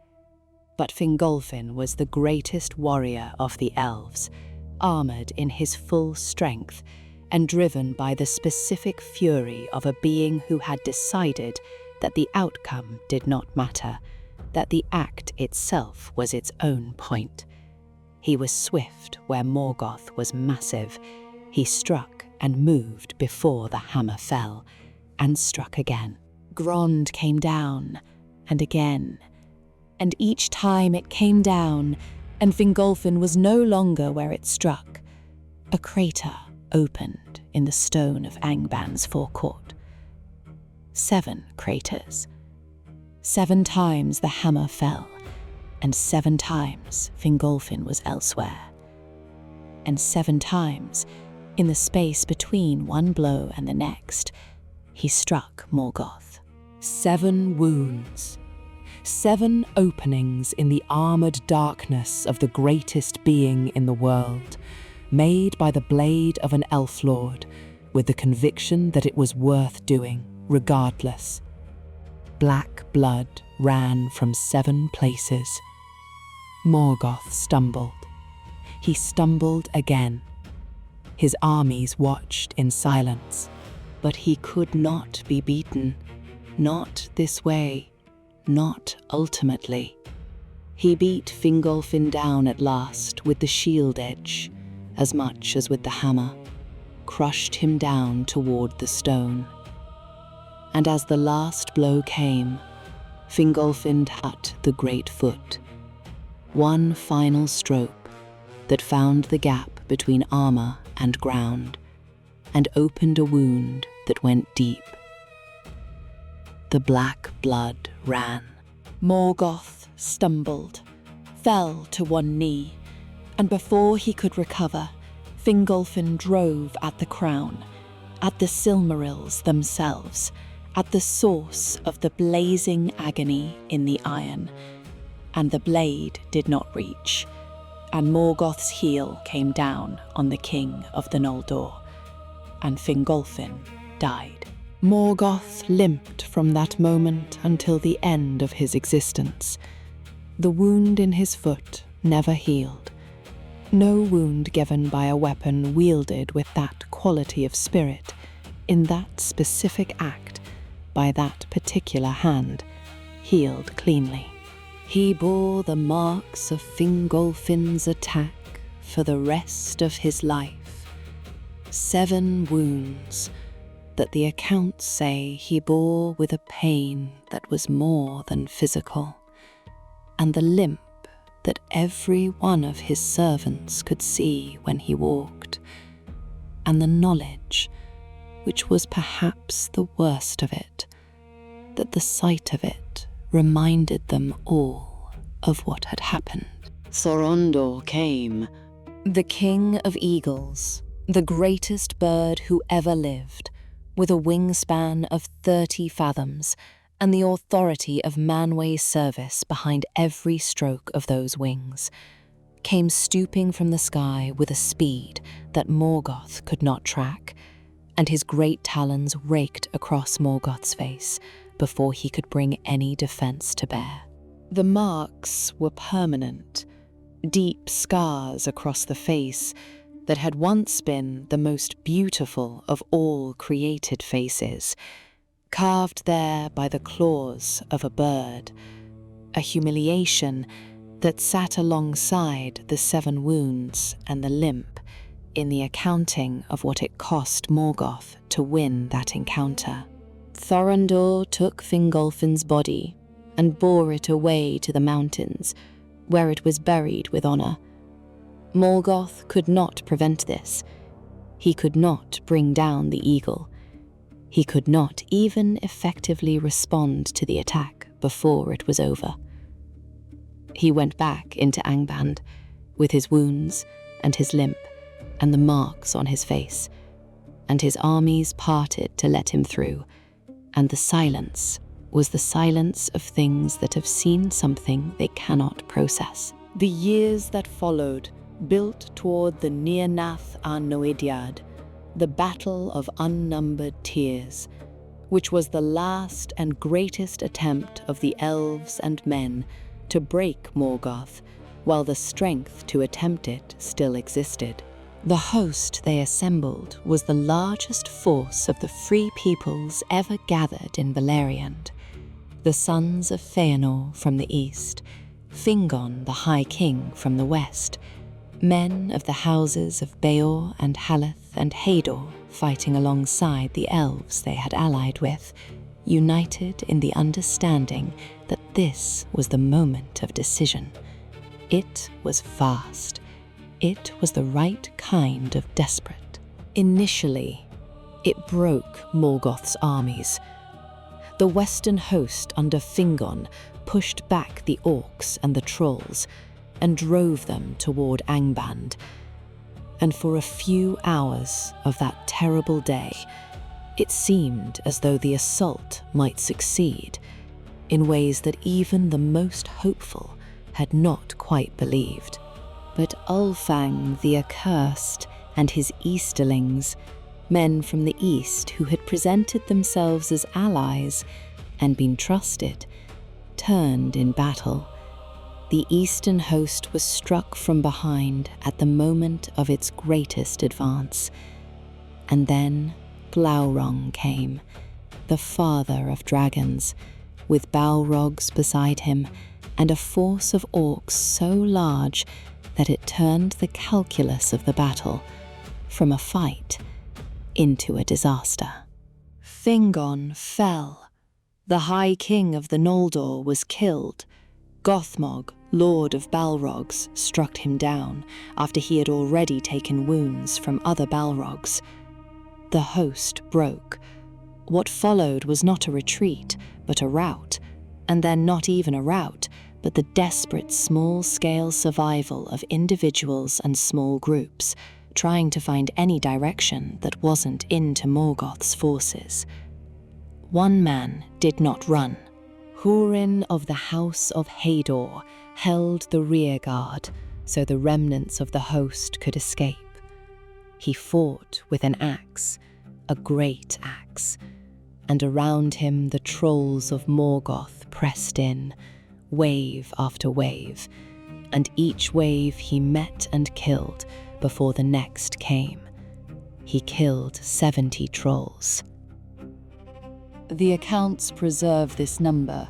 But Fingolfin was the greatest warrior of the elves, armored in his full strength and driven by the specific fury of a being who had decided that the outcome did not matter, that the act itself was its own point. He was swift where Morgoth was massive. He struck and moved before the hammer fell, and struck again. Grond came down, and again. And each time it came down, and Fingolfin was no longer where it struck. A crater opened in the stone of Angband's forecourt. 7 craters. 7 times the hammer fell, and 7 times Fingolfin was elsewhere. And 7 times, in the space between one blow and the next, he struck Morgoth. 7 wounds. 7 openings in the armored darkness of the greatest being in the world, made by the blade of an elf lord, with the conviction that it was worth doing, regardless. Black blood ran from 7 places. Morgoth stumbled. He stumbled again. His armies watched in silence, but he could not be beaten. Not this way. Not ultimately. He beat Fingolfin down at last with the shield edge, as much as with the hammer, crushed him down toward the stone. And as the last blow came, Fingolfin cut the great foot. One final stroke that found the gap between armor and ground, and opened a wound that went deep. The black blood ran. Morgoth stumbled, fell to one knee, and before he could recover, Fingolfin drove at the crown, at the Silmarils themselves, at the source of the blazing agony in the iron, and the blade did not reach, and Morgoth's heel came down on the king of the Noldor, and Fingolfin died. Morgoth limped from that moment until the end of his existence. The wound in his foot never healed. No wound given by a weapon wielded with that quality of spirit, in that specific act, by that particular hand, healed cleanly. He bore the marks of Fingolfin's attack for the rest of his life. 7 wounds that the accounts say he bore with a pain that was more than physical, and the limp that every one of his servants could see when he walked, and the knowledge, which was perhaps the worst of it, that the sight of it reminded them all of what had happened. Sorondor came, the king of eagles, the greatest bird who ever lived, with a wingspan of 30 fathoms and the authority of Manwë's service behind every stroke of those wings, came stooping from the sky with a speed that Morgoth could not track, and his great talons raked across Morgoth's face before he could bring any defense to bear. The marks were permanent, deep scars across the face that had once been the most beautiful of all created faces, carved there by the claws of a bird, a humiliation that sat alongside the 7 wounds and the limp in the accounting of what it cost Morgoth to win that encounter. Thorondor took Fingolfin's body and bore it away to the mountains, where it was buried with honor. Morgoth could not prevent this. He could not bring down the eagle. He could not even effectively respond to the attack before it was over. He went back into Angband with his wounds and his limp and the marks on his face, and his armies parted to let him through, and the silence was the silence of things that have seen something they cannot process. The years that followed built toward the Nirnath Noediad, the battle of unnumbered tears, which was the last and greatest attempt of the elves and men to break Morgoth, while the strength to attempt it still existed. The host they assembled was the largest force of the free peoples ever gathered in Beleriand. The sons of Feanor from the east, Fingon the High King from the west, men of the houses of Beor and Haleth and Hador fighting alongside the elves they had allied with, united in the understanding that this was the moment of decision. It was vast. It was the right kind of desperate. Initially, it broke Morgoth's armies. The western host under Fingon pushed back the orcs and the trolls and drove them toward Angband. And for a few hours of that terrible day, it seemed as though the assault might succeed in ways that even the most hopeful had not quite believed. But Ulfang the Accursed and his Easterlings, men from the east who had presented themselves as allies and been trusted, turned in battle. The eastern host was struck from behind at the moment of its greatest advance. And then Glaurung came, the father of dragons, with Balrogs beside him and a force of orcs so large that it turned the calculus of the battle from a fight into a disaster. Fingon fell. The High King of the Noldor was killed. Gothmog, Lord of Balrogs, struck him down after he had already taken wounds from other Balrogs. The host broke. What followed was not a retreat, but a rout, and then not even a rout, but the desperate small-scale survival of individuals and small groups, trying to find any direction that wasn't into Morgoth's forces. One man did not run. Húrin of the House of Hador held the rear guard, so the remnants of the host could escape. He fought with an axe, a great axe, and around him the trolls of Morgoth pressed in, wave after wave, and each wave he met and killed before the next came. He killed 70 trolls. The accounts preserve this number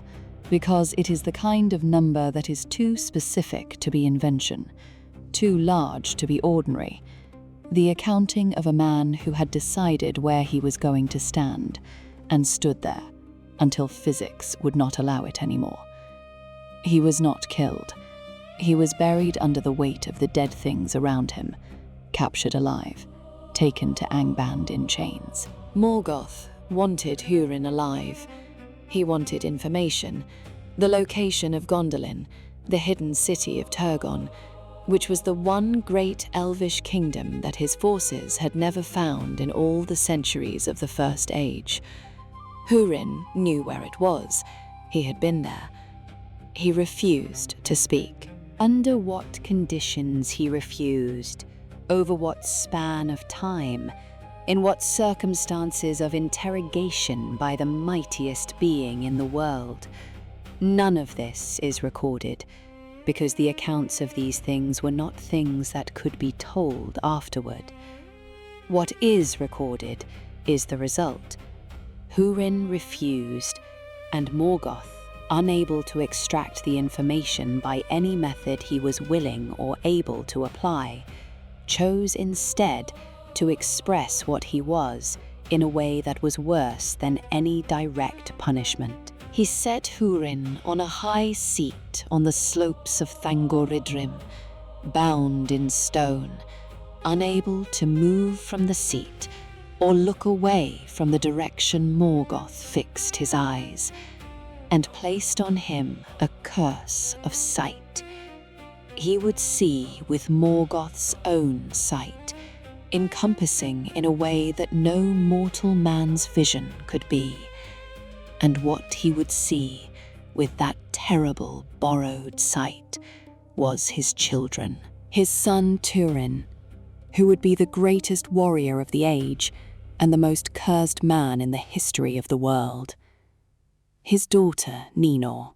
because it is the kind of number that is too specific to be invention, too large to be ordinary. The accounting of a man who had decided where he was going to stand and stood there until physics would not allow it anymore. He was not killed. He was buried under the weight of the dead things around him, captured alive, taken to Angband in chains. Morgoth wanted Húrin alive. He wanted information, the location of Gondolin, the hidden city of Turgon, which was the one great elvish kingdom that his forces had never found in all the centuries of the First Age. Húrin knew where it was. He had been there. He refused to speak. Under what conditions he refused, over what span of time, in what circumstances of interrogation by the mightiest being in the world. None of this is recorded, because the accounts of these things were not things that could be told afterward. What is recorded is the result. Húrin refused, and Morgoth, unable to extract the information by any method he was willing or able to apply, chose instead to express what he was in a way that was worse than any direct punishment. He set Húrin on a high seat on the slopes of Thangoridrim, bound in stone, unable to move from the seat or look away from the direction Morgoth fixed his eyes, and placed on him a curse of sight. He would see with Morgoth's own sight, encompassing in a way that no mortal man's vision could be. And what he would see with that terrible borrowed sight was his children. His son Turin, who would be the greatest warrior of the age and the most cursed man in the history of the world. His daughter Ninor,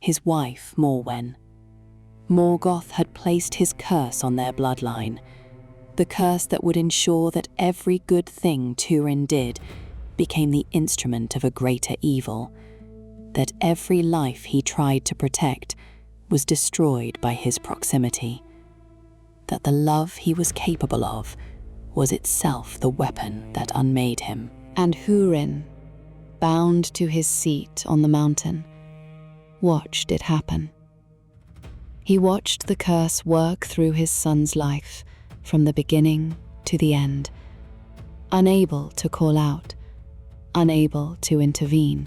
his wife Morwen. Morgoth had placed his curse on their bloodline, the curse that would ensure that every good thing Turin did became the instrument of a greater evil, that every life he tried to protect was destroyed by his proximity, that the love he was capable of was itself the weapon that unmade him. And Húrin, bound to his seat on the mountain, watched it happen. He watched the curse work through his son's life from the beginning to the end, unable to call out, unable to intervene,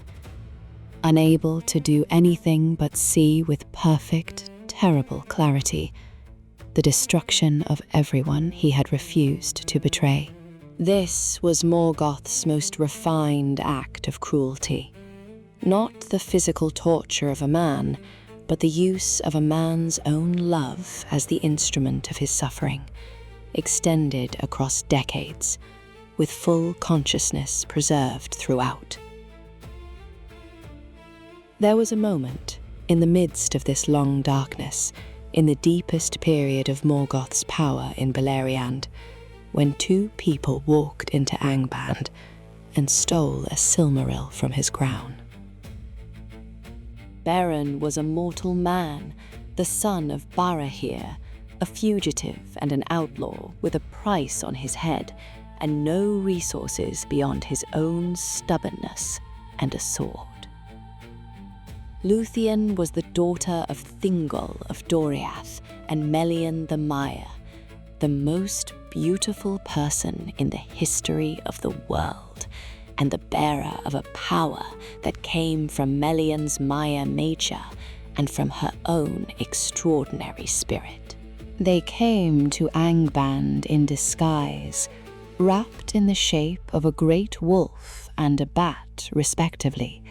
unable to do anything but see with perfect, terrible clarity the destruction of everyone he had refused to betray. This was Morgoth's most refined act of cruelty. Not the physical torture of a man, but the use of a man's own love as the instrument of his suffering, extended across decades, with full consciousness preserved throughout. There was a moment, in the midst of this long darkness, in the deepest period of Morgoth's power in Beleriand, when two people walked into Angband and stole a Silmaril from his crown. Beren was a mortal man, the son of Barahir, a fugitive and an outlaw with a price on his head and no resources beyond his own stubbornness and a sword. Luthien was the daughter of Thingol of Doriath and Melian the Maya, the most beautiful person in the history of the world, and the bearer of a power that came from Melian's Maya nature and from her own extraordinary spirit. They came to Angband in disguise, wrapped in the shape of a great wolf and a bat, respectively,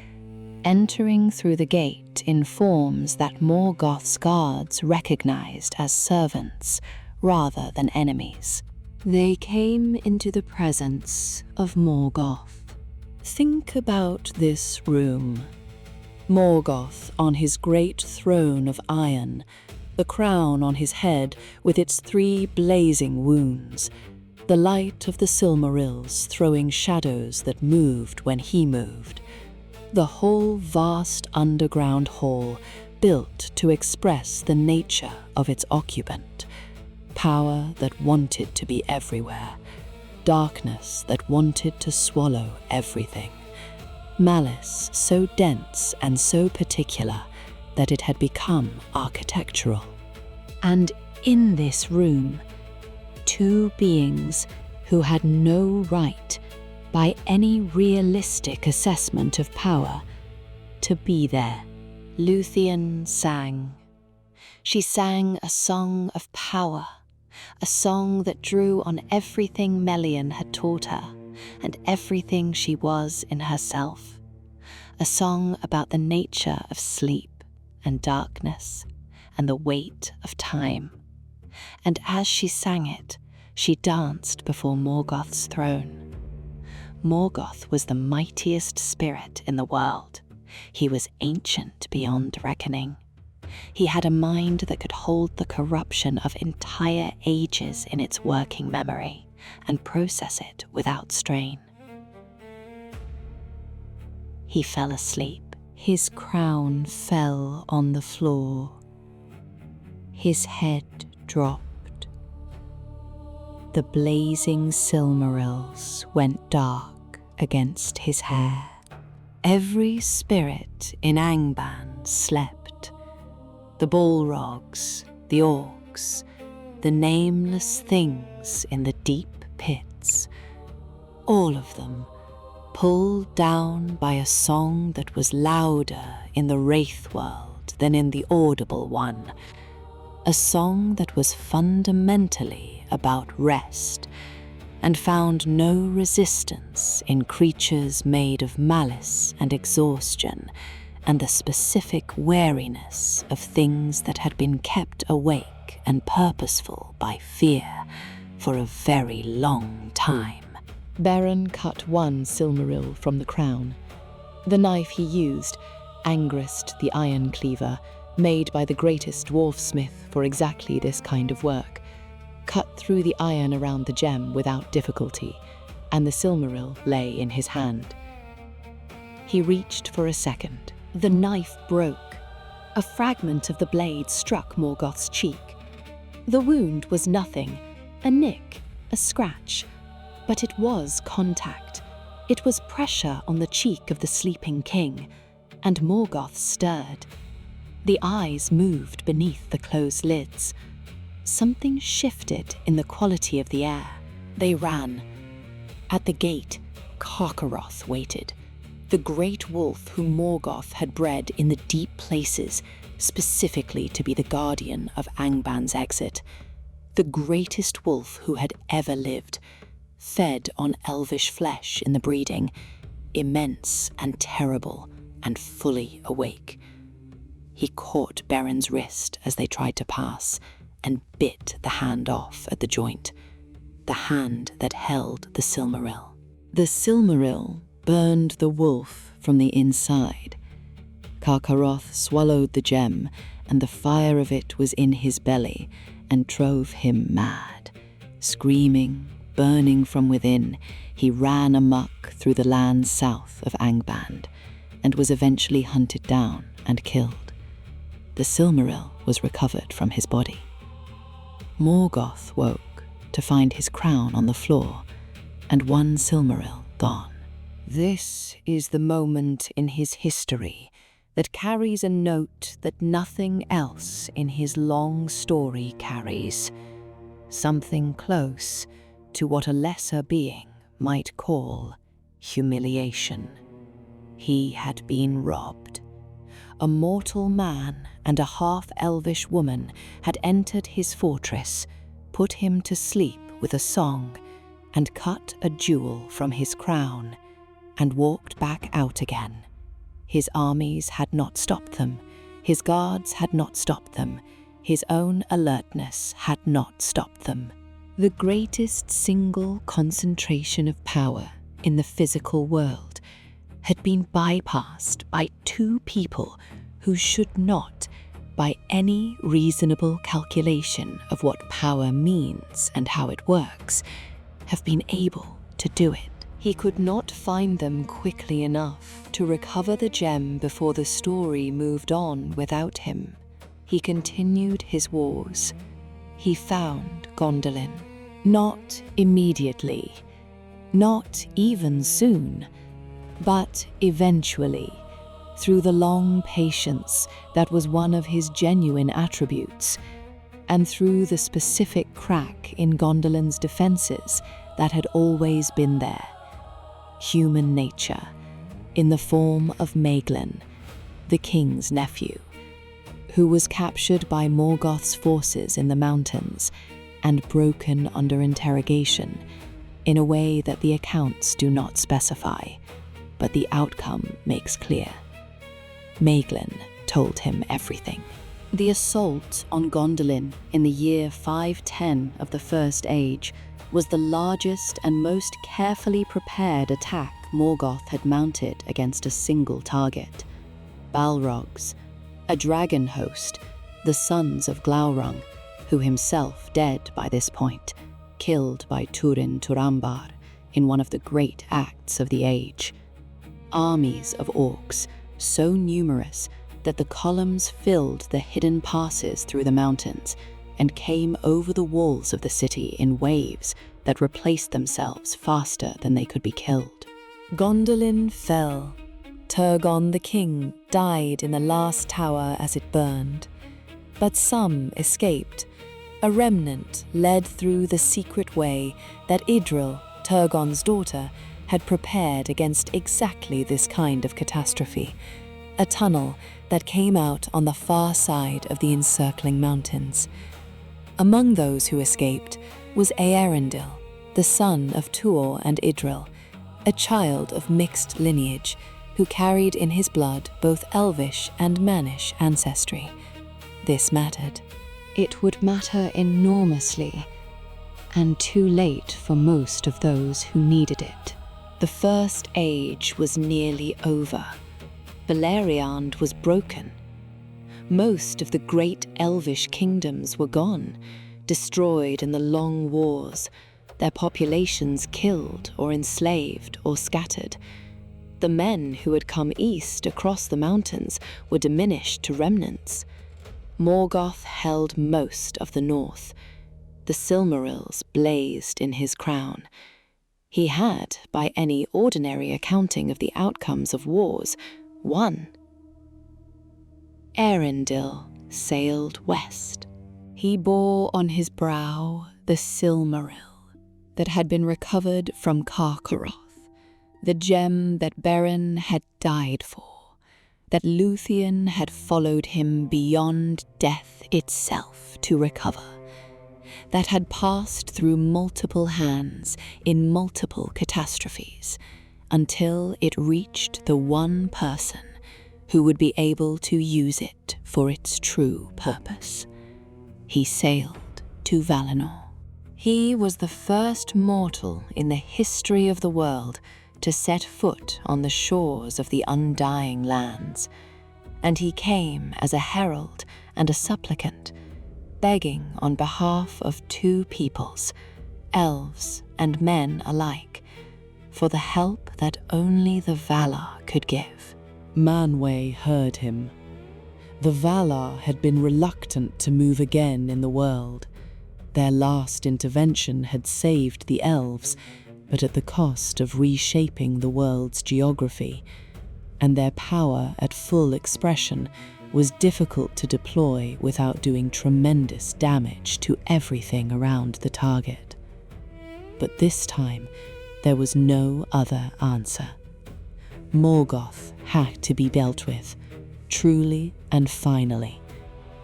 entering through the gate in forms that Morgoth's guards recognized as servants rather than enemies. They came into the presence of Morgoth. Think about this room. Morgoth on his great throne of iron, the crown on his head with its 3 blazing wounds, the light of the Silmarils throwing shadows that moved when he moved, the whole vast underground hall built to express the nature of its occupant, power that wanted to be everywhere, darkness that wanted to swallow everything, malice so dense and so particular that it had become architectural. And in this room, 2 beings who had no right, by any realistic assessment of power, to be there. Luthien sang. She sang a song of power, a song that drew on everything Melian had taught her and everything she was in herself, a song about the nature of sleep and darkness and the weight of time. And as she sang it, she danced before Morgoth's throne. Morgoth was the mightiest spirit in the world. He was ancient beyond reckoning. He had a mind that could hold the corruption of entire ages in its working memory and process it without strain. He fell asleep, His crown fell on the floor. His head dropped. The blazing Silmarils went dark against his hair. Every spirit in Angband slept. The Balrogs, the orcs, the nameless things in the deep pits, all of them pulled down by a song that was louder in the Wraith world than in the audible one, a song that was fundamentally about rest and found no resistance in creatures made of malice and exhaustion and the specific wariness of things that had been kept awake and purposeful by fear for a very long time. Beren cut one Silmaril from the crown. The knife he used, Angrist the Iron Cleaver, made by the greatest dwarfsmith for exactly this kind of work, cut through the iron around the gem without difficulty, and the Silmaril lay in his hand. He reached for a second. The knife broke. A fragment of the blade struck Morgoth's cheek. The wound was nothing, a nick, a scratch, but it was contact. It was pressure on the cheek of the sleeping king, and Morgoth stirred. The eyes moved beneath the closed lids. Something shifted in the quality of the air. They ran. At the gate, Karkaroth waited, the great wolf whom Morgoth had bred in the deep places, specifically to be the guardian of Angband's exit. The greatest wolf who had ever lived, fed on elvish flesh in the breeding, immense and terrible and fully awake. He caught Beren's wrist as they tried to pass and bit the hand off at the joint, the hand that held the Silmaril. The Silmaril burned the wolf from the inside. Karkaroth swallowed the gem, and the fire of it was in his belly and drove him mad. Screaming, burning from within, he ran amok through the lands south of Angband and was eventually hunted down and killed. The Silmaril was recovered from his body. Morgoth woke to find his crown on the floor and one Silmaril gone. This is the moment in his history that carries a note that nothing else in his long story carries. Something close to what a lesser being might call humiliation. He had been robbed. A mortal man and a half-elvish woman had entered his fortress, put him to sleep with a song, and cut a jewel from his crown, and walked back out again. His armies had not stopped them, his guards had not stopped them, his own alertness had not stopped them. The greatest single concentration of power in the physical world had been bypassed by two people who should not, by any reasonable calculation of what power means and how it works, have been able to do it. He could not find them quickly enough to recover the gem before the story moved on without him. He continued his wars. He found Gondolin. Not immediately, not even soon, but eventually, through the long patience that was one of his genuine attributes, and through the specific crack in Gondolin's defenses that had always been there. Human nature, in the form of Maeglin, the king's nephew, who was captured by Morgoth's forces in the mountains and broken under interrogation in a way that the accounts do not specify, but the outcome makes clear. Maeglin told him everything. The assault on Gondolin in the year 510 of the First Age was the largest and most carefully prepared attack Morgoth had mounted against a single target. Balrogs, a dragon host, the sons of Glaurung, who himself dead by this point, killed by Turin Turambar in one of the great acts of the age. Armies of orcs, so numerous that the columns filled the hidden passes through the mountains and came over the walls of the city in waves that replaced themselves faster than they could be killed. Gondolin fell. Turgon the king died in the last tower as it burned. But some escaped. A remnant led through the secret way that Idril, Turgon's daughter, had prepared against exactly this kind of catastrophe, a tunnel that came out on the far side of the encircling mountains. Among those who escaped was Eärendil, the son of Tuor and Idril, a child of mixed lineage who carried in his blood both Elvish and Mannish ancestry. This mattered. It would matter enormously, and too late for most of those who needed it. The First Age was nearly over. Beleriand was broken. Most of the great Elvish kingdoms were gone, destroyed in the long wars, their populations killed or enslaved or scattered. The men who had come east across the mountains were diminished to remnants. Morgoth held most of the north. The Silmarils blazed in his crown. He had, by any ordinary accounting of the outcomes of wars, won. Eärendil sailed west. He bore on his brow the Silmaril that had been recovered from Karkaroth, the gem that Beren had died for, that Luthien had followed him beyond death itself to recover, that had passed through multiple hands in multiple catastrophes until it reached the one person who would be able to use it for its true purpose. He sailed to Valinor. He was the first mortal in the history of the world to set foot on the shores of the undying lands, and he came as a herald and a supplicant, begging on behalf of two peoples, elves and men alike, for the help that only the Valar could give. Manwë heard him. The Valar had been reluctant to move again in the world. Their last intervention had saved the elves, but at the cost of reshaping the world's geography, and their power at full expression was difficult to deploy without doing tremendous damage to everything around the target. But this time, there was no other answer. Morgoth had to be dealt with, truly and finally,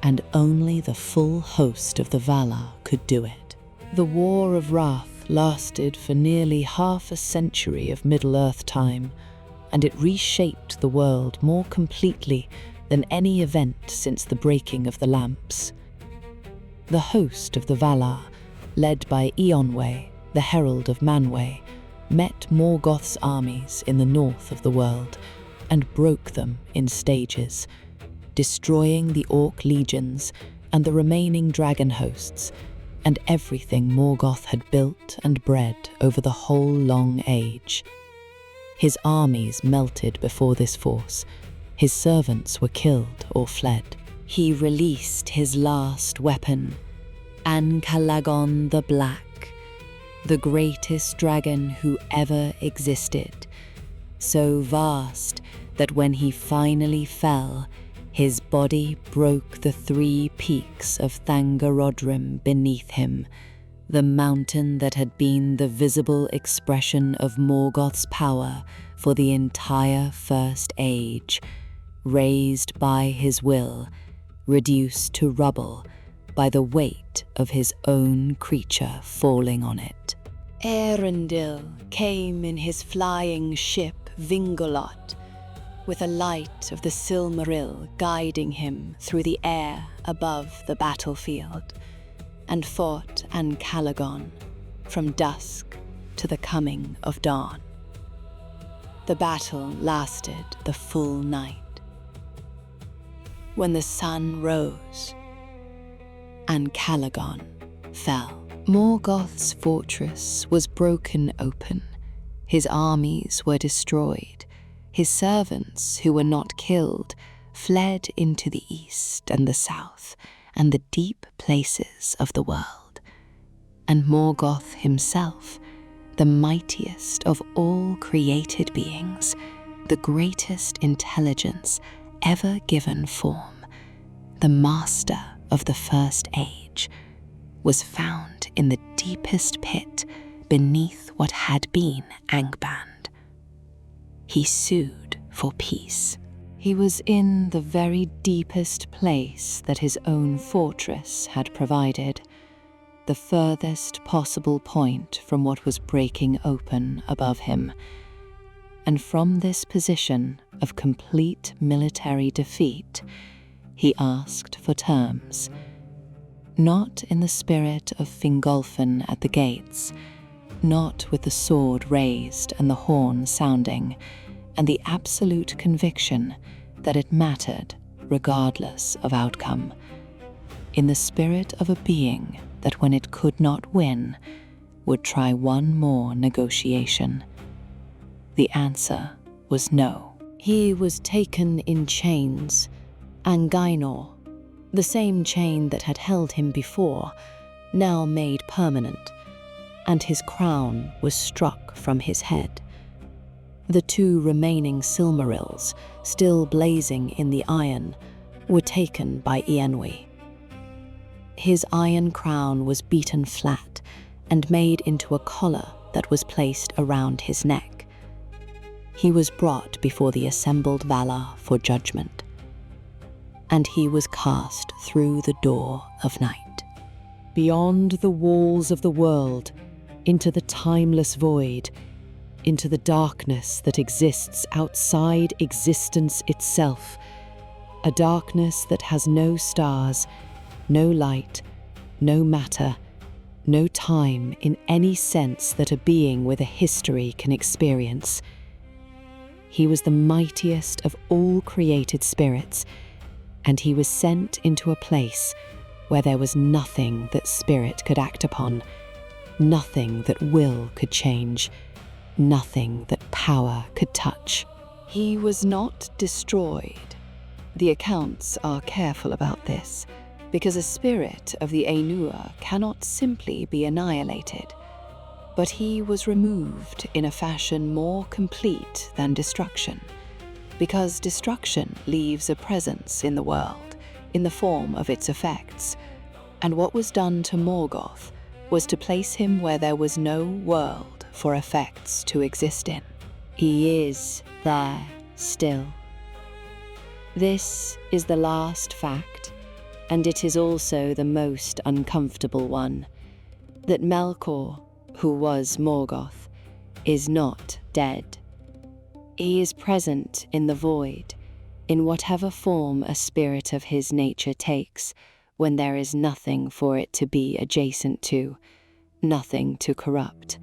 and only the full host of the Valar could do it. The War of Wrath lasted for nearly half a century of Middle-earth time, and it reshaped the world more completely than any event since the breaking of the lamps. The host of the Valar, led by Eonwë, the herald of Manwë, met Morgoth's armies in the north of the world and broke them in stages, destroying the Orc legions and the remaining dragon hosts, and everything Morgoth had built and bred over the whole long age. His armies melted before this force. His servants were killed or fled. He released his last weapon, Ancalagon the Black, the greatest dragon who ever existed, so vast that when he finally fell, his body broke the 3 peaks of Thangorodrim beneath him, the mountain that had been the visible expression of Morgoth's power for the entire First Age, raised by his will, reduced to rubble by the weight of his own creature falling on it. Eärendil came in his flying ship Vingolot, with a light of the Silmaril guiding him through the air above the battlefield, and fought Ancalagon from dusk to the coming of dawn. The battle lasted the full night. When the sun rose, Ancalagon fell. Morgoth's fortress was broken open. His armies were destroyed. His servants, who were not killed, fled into the east and the south and the deep places of the world. And Morgoth himself, the mightiest of all created beings, the greatest intelligence ever given form, the master of the first age, was found in the deepest pit beneath what had been Angband. He sued for peace. He was in the very deepest place that his own fortress had provided, the furthest possible point from what was breaking open above him. And from this position of complete military defeat, he asked for terms, not in the spirit of Fingolfin at the gates, not with the sword raised and the horn sounding, and the absolute conviction that it mattered regardless of outcome, in the spirit of a being that when it could not win, would try one more negotiation. The answer was no. He was taken in chains, Ainur, the same chain that had held him before, now made permanent, and his crown was struck from his head. The two remaining Silmarils, still blazing in the iron, were taken by Ienwi. His iron crown was beaten flat and made into a collar that was placed around his neck. He was brought before the assembled Valar for judgment, and he was cast through the door of night. Beyond the walls of the world, into the timeless void, into the darkness that exists outside existence itself, a darkness that has no stars, no light, no matter, no time in any sense that a being with a history can experience. He was the mightiest of all created spirits, and he was sent into a place where there was nothing that spirit could act upon, nothing that will could change, nothing that power could touch. He was not destroyed. The accounts are careful about this, because a spirit of the Ainur cannot simply be annihilated. But he was removed in a fashion more complete than destruction, because destruction leaves a presence in the world, in the form of its effects, and what was done to Morgoth was to place him where there was no world for effects to exist in. He is there still. This is the last fact, and it is also the most uncomfortable one, that Melkor, who was Morgoth, is not dead. He is present in the void, in whatever form a spirit of his nature takes, when there is nothing for it to be adjacent to, nothing to corrupt,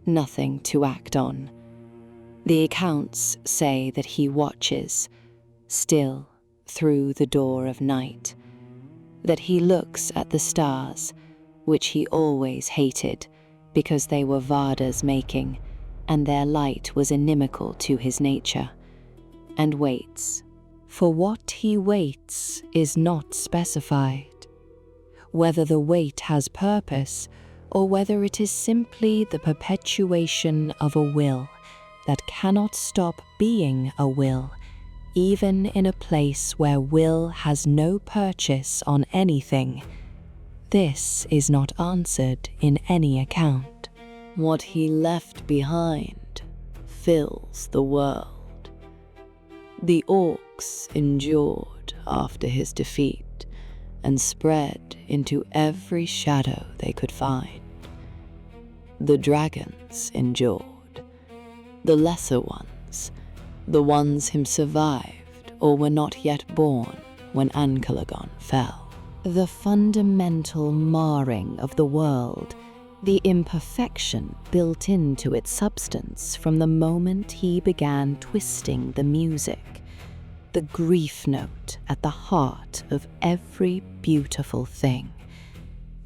nothing to act on. The accounts say that he watches, still, through the door of night, that he looks at the stars, which he always hated, because they were Varda's making, and their light was inimical to his nature, and waits. For what he waits is not specified, whether the wait has purpose, or whether it is simply the perpetuation of a will that cannot stop being a will, even in a place where will has no purchase on anything. This is not answered in any account. What he left behind fills the world. The orcs endured after his defeat and spread into every shadow they could find. The dragons endured, the lesser ones, the ones who survived or were not yet born when Ancalagon fell. The fundamental marring of the world, the imperfection built into its substance from the moment he began twisting the music, the grief note at the heart of every beautiful thing,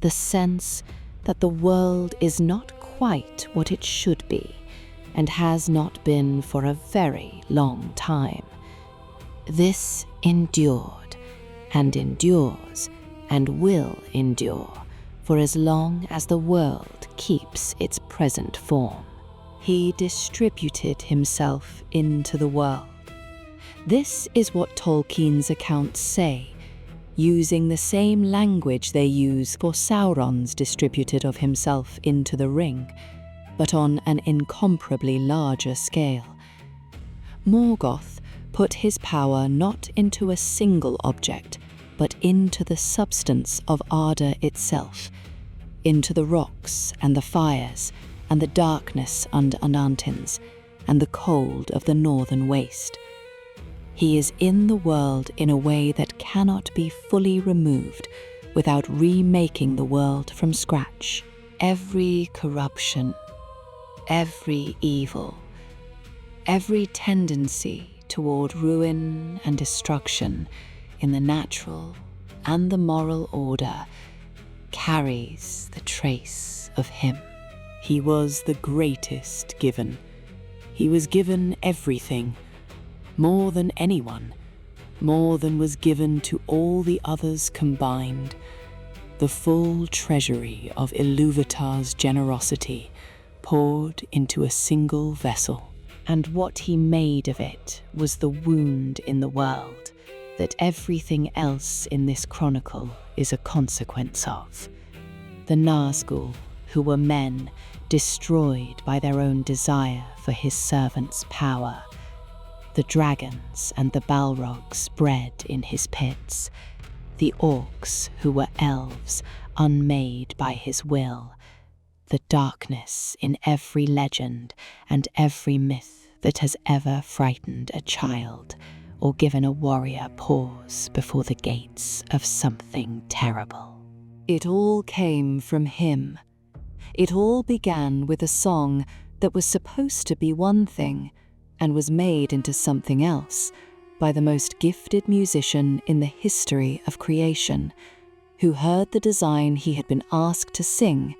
the sense that the world is not quite what it should be, and has not been for a very long time. This endured, and endures, and will endure for as long as the world keeps its present form. He distributed himself into the world. This is what Tolkien's accounts say, using the same language they use for Sauron's distributed of himself into the ring, but on an incomparably larger scale. Morgoth put his power not into a single object, but into the substance of Arda itself, into the rocks and the fires, and the darkness under Anantins, and the cold of the northern waste. He is in the world in a way that cannot be fully removed without remaking the world from scratch. Every corruption, every evil, every tendency toward ruin and destruction in the natural and the moral order carries the trace of him. He was the greatest given. He was given everything, more than anyone, more than was given to all the others combined. The full treasury of Ilúvatar's generosity poured into a single vessel. And what he made of it was the wound in the world that everything else in this chronicle is a consequence of. The Nazgûl, who were men, destroyed by their own desire for his servants' power. The dragons and the Balrogs bred in his pits. The orcs, who were elves, unmade by his will. The darkness in every legend and every myth that has ever frightened a child or given a warrior pause before the gates of something terrible. It all came from him. It all began with a song that was supposed to be one thing and was made into something else by the most gifted musician in the history of creation, who heard the design he had been asked to sing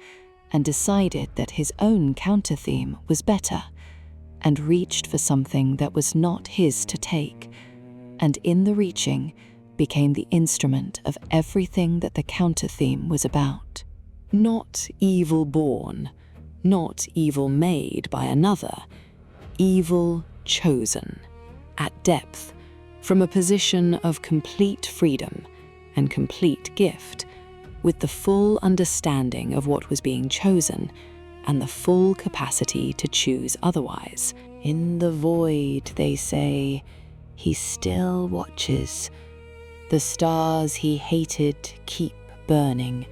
and decided that his own counter-theme was better, and reached for something that was not his to take, and in the reaching became the instrument of everything that the counter-theme was about. Not evil born, not evil made by another, evil chosen, at depth, from a position of complete freedom and complete gift, with the full understanding of what was being chosen and the full capacity to choose otherwise. In the void, they say, he still watches. The stars he hated keep burning.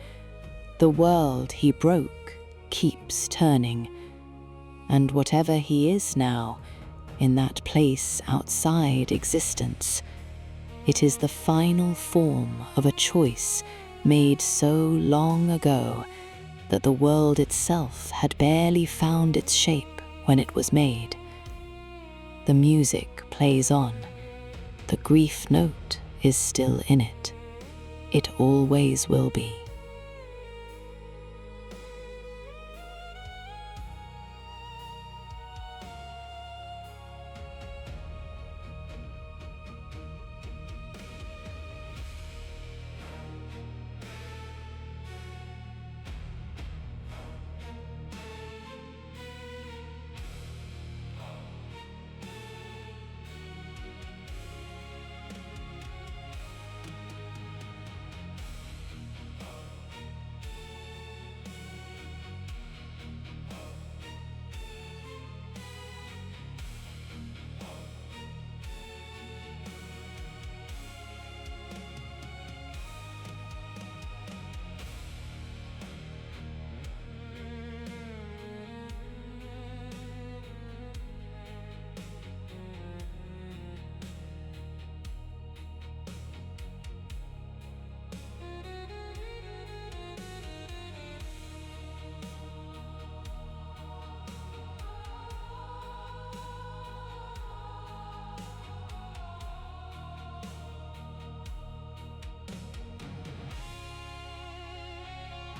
The world he broke keeps turning. And whatever he is now, in that place outside existence, it is the final form of a choice made so long ago that the world itself had barely found its shape when it was made. The music plays on. The grief note is still in it. It always will be.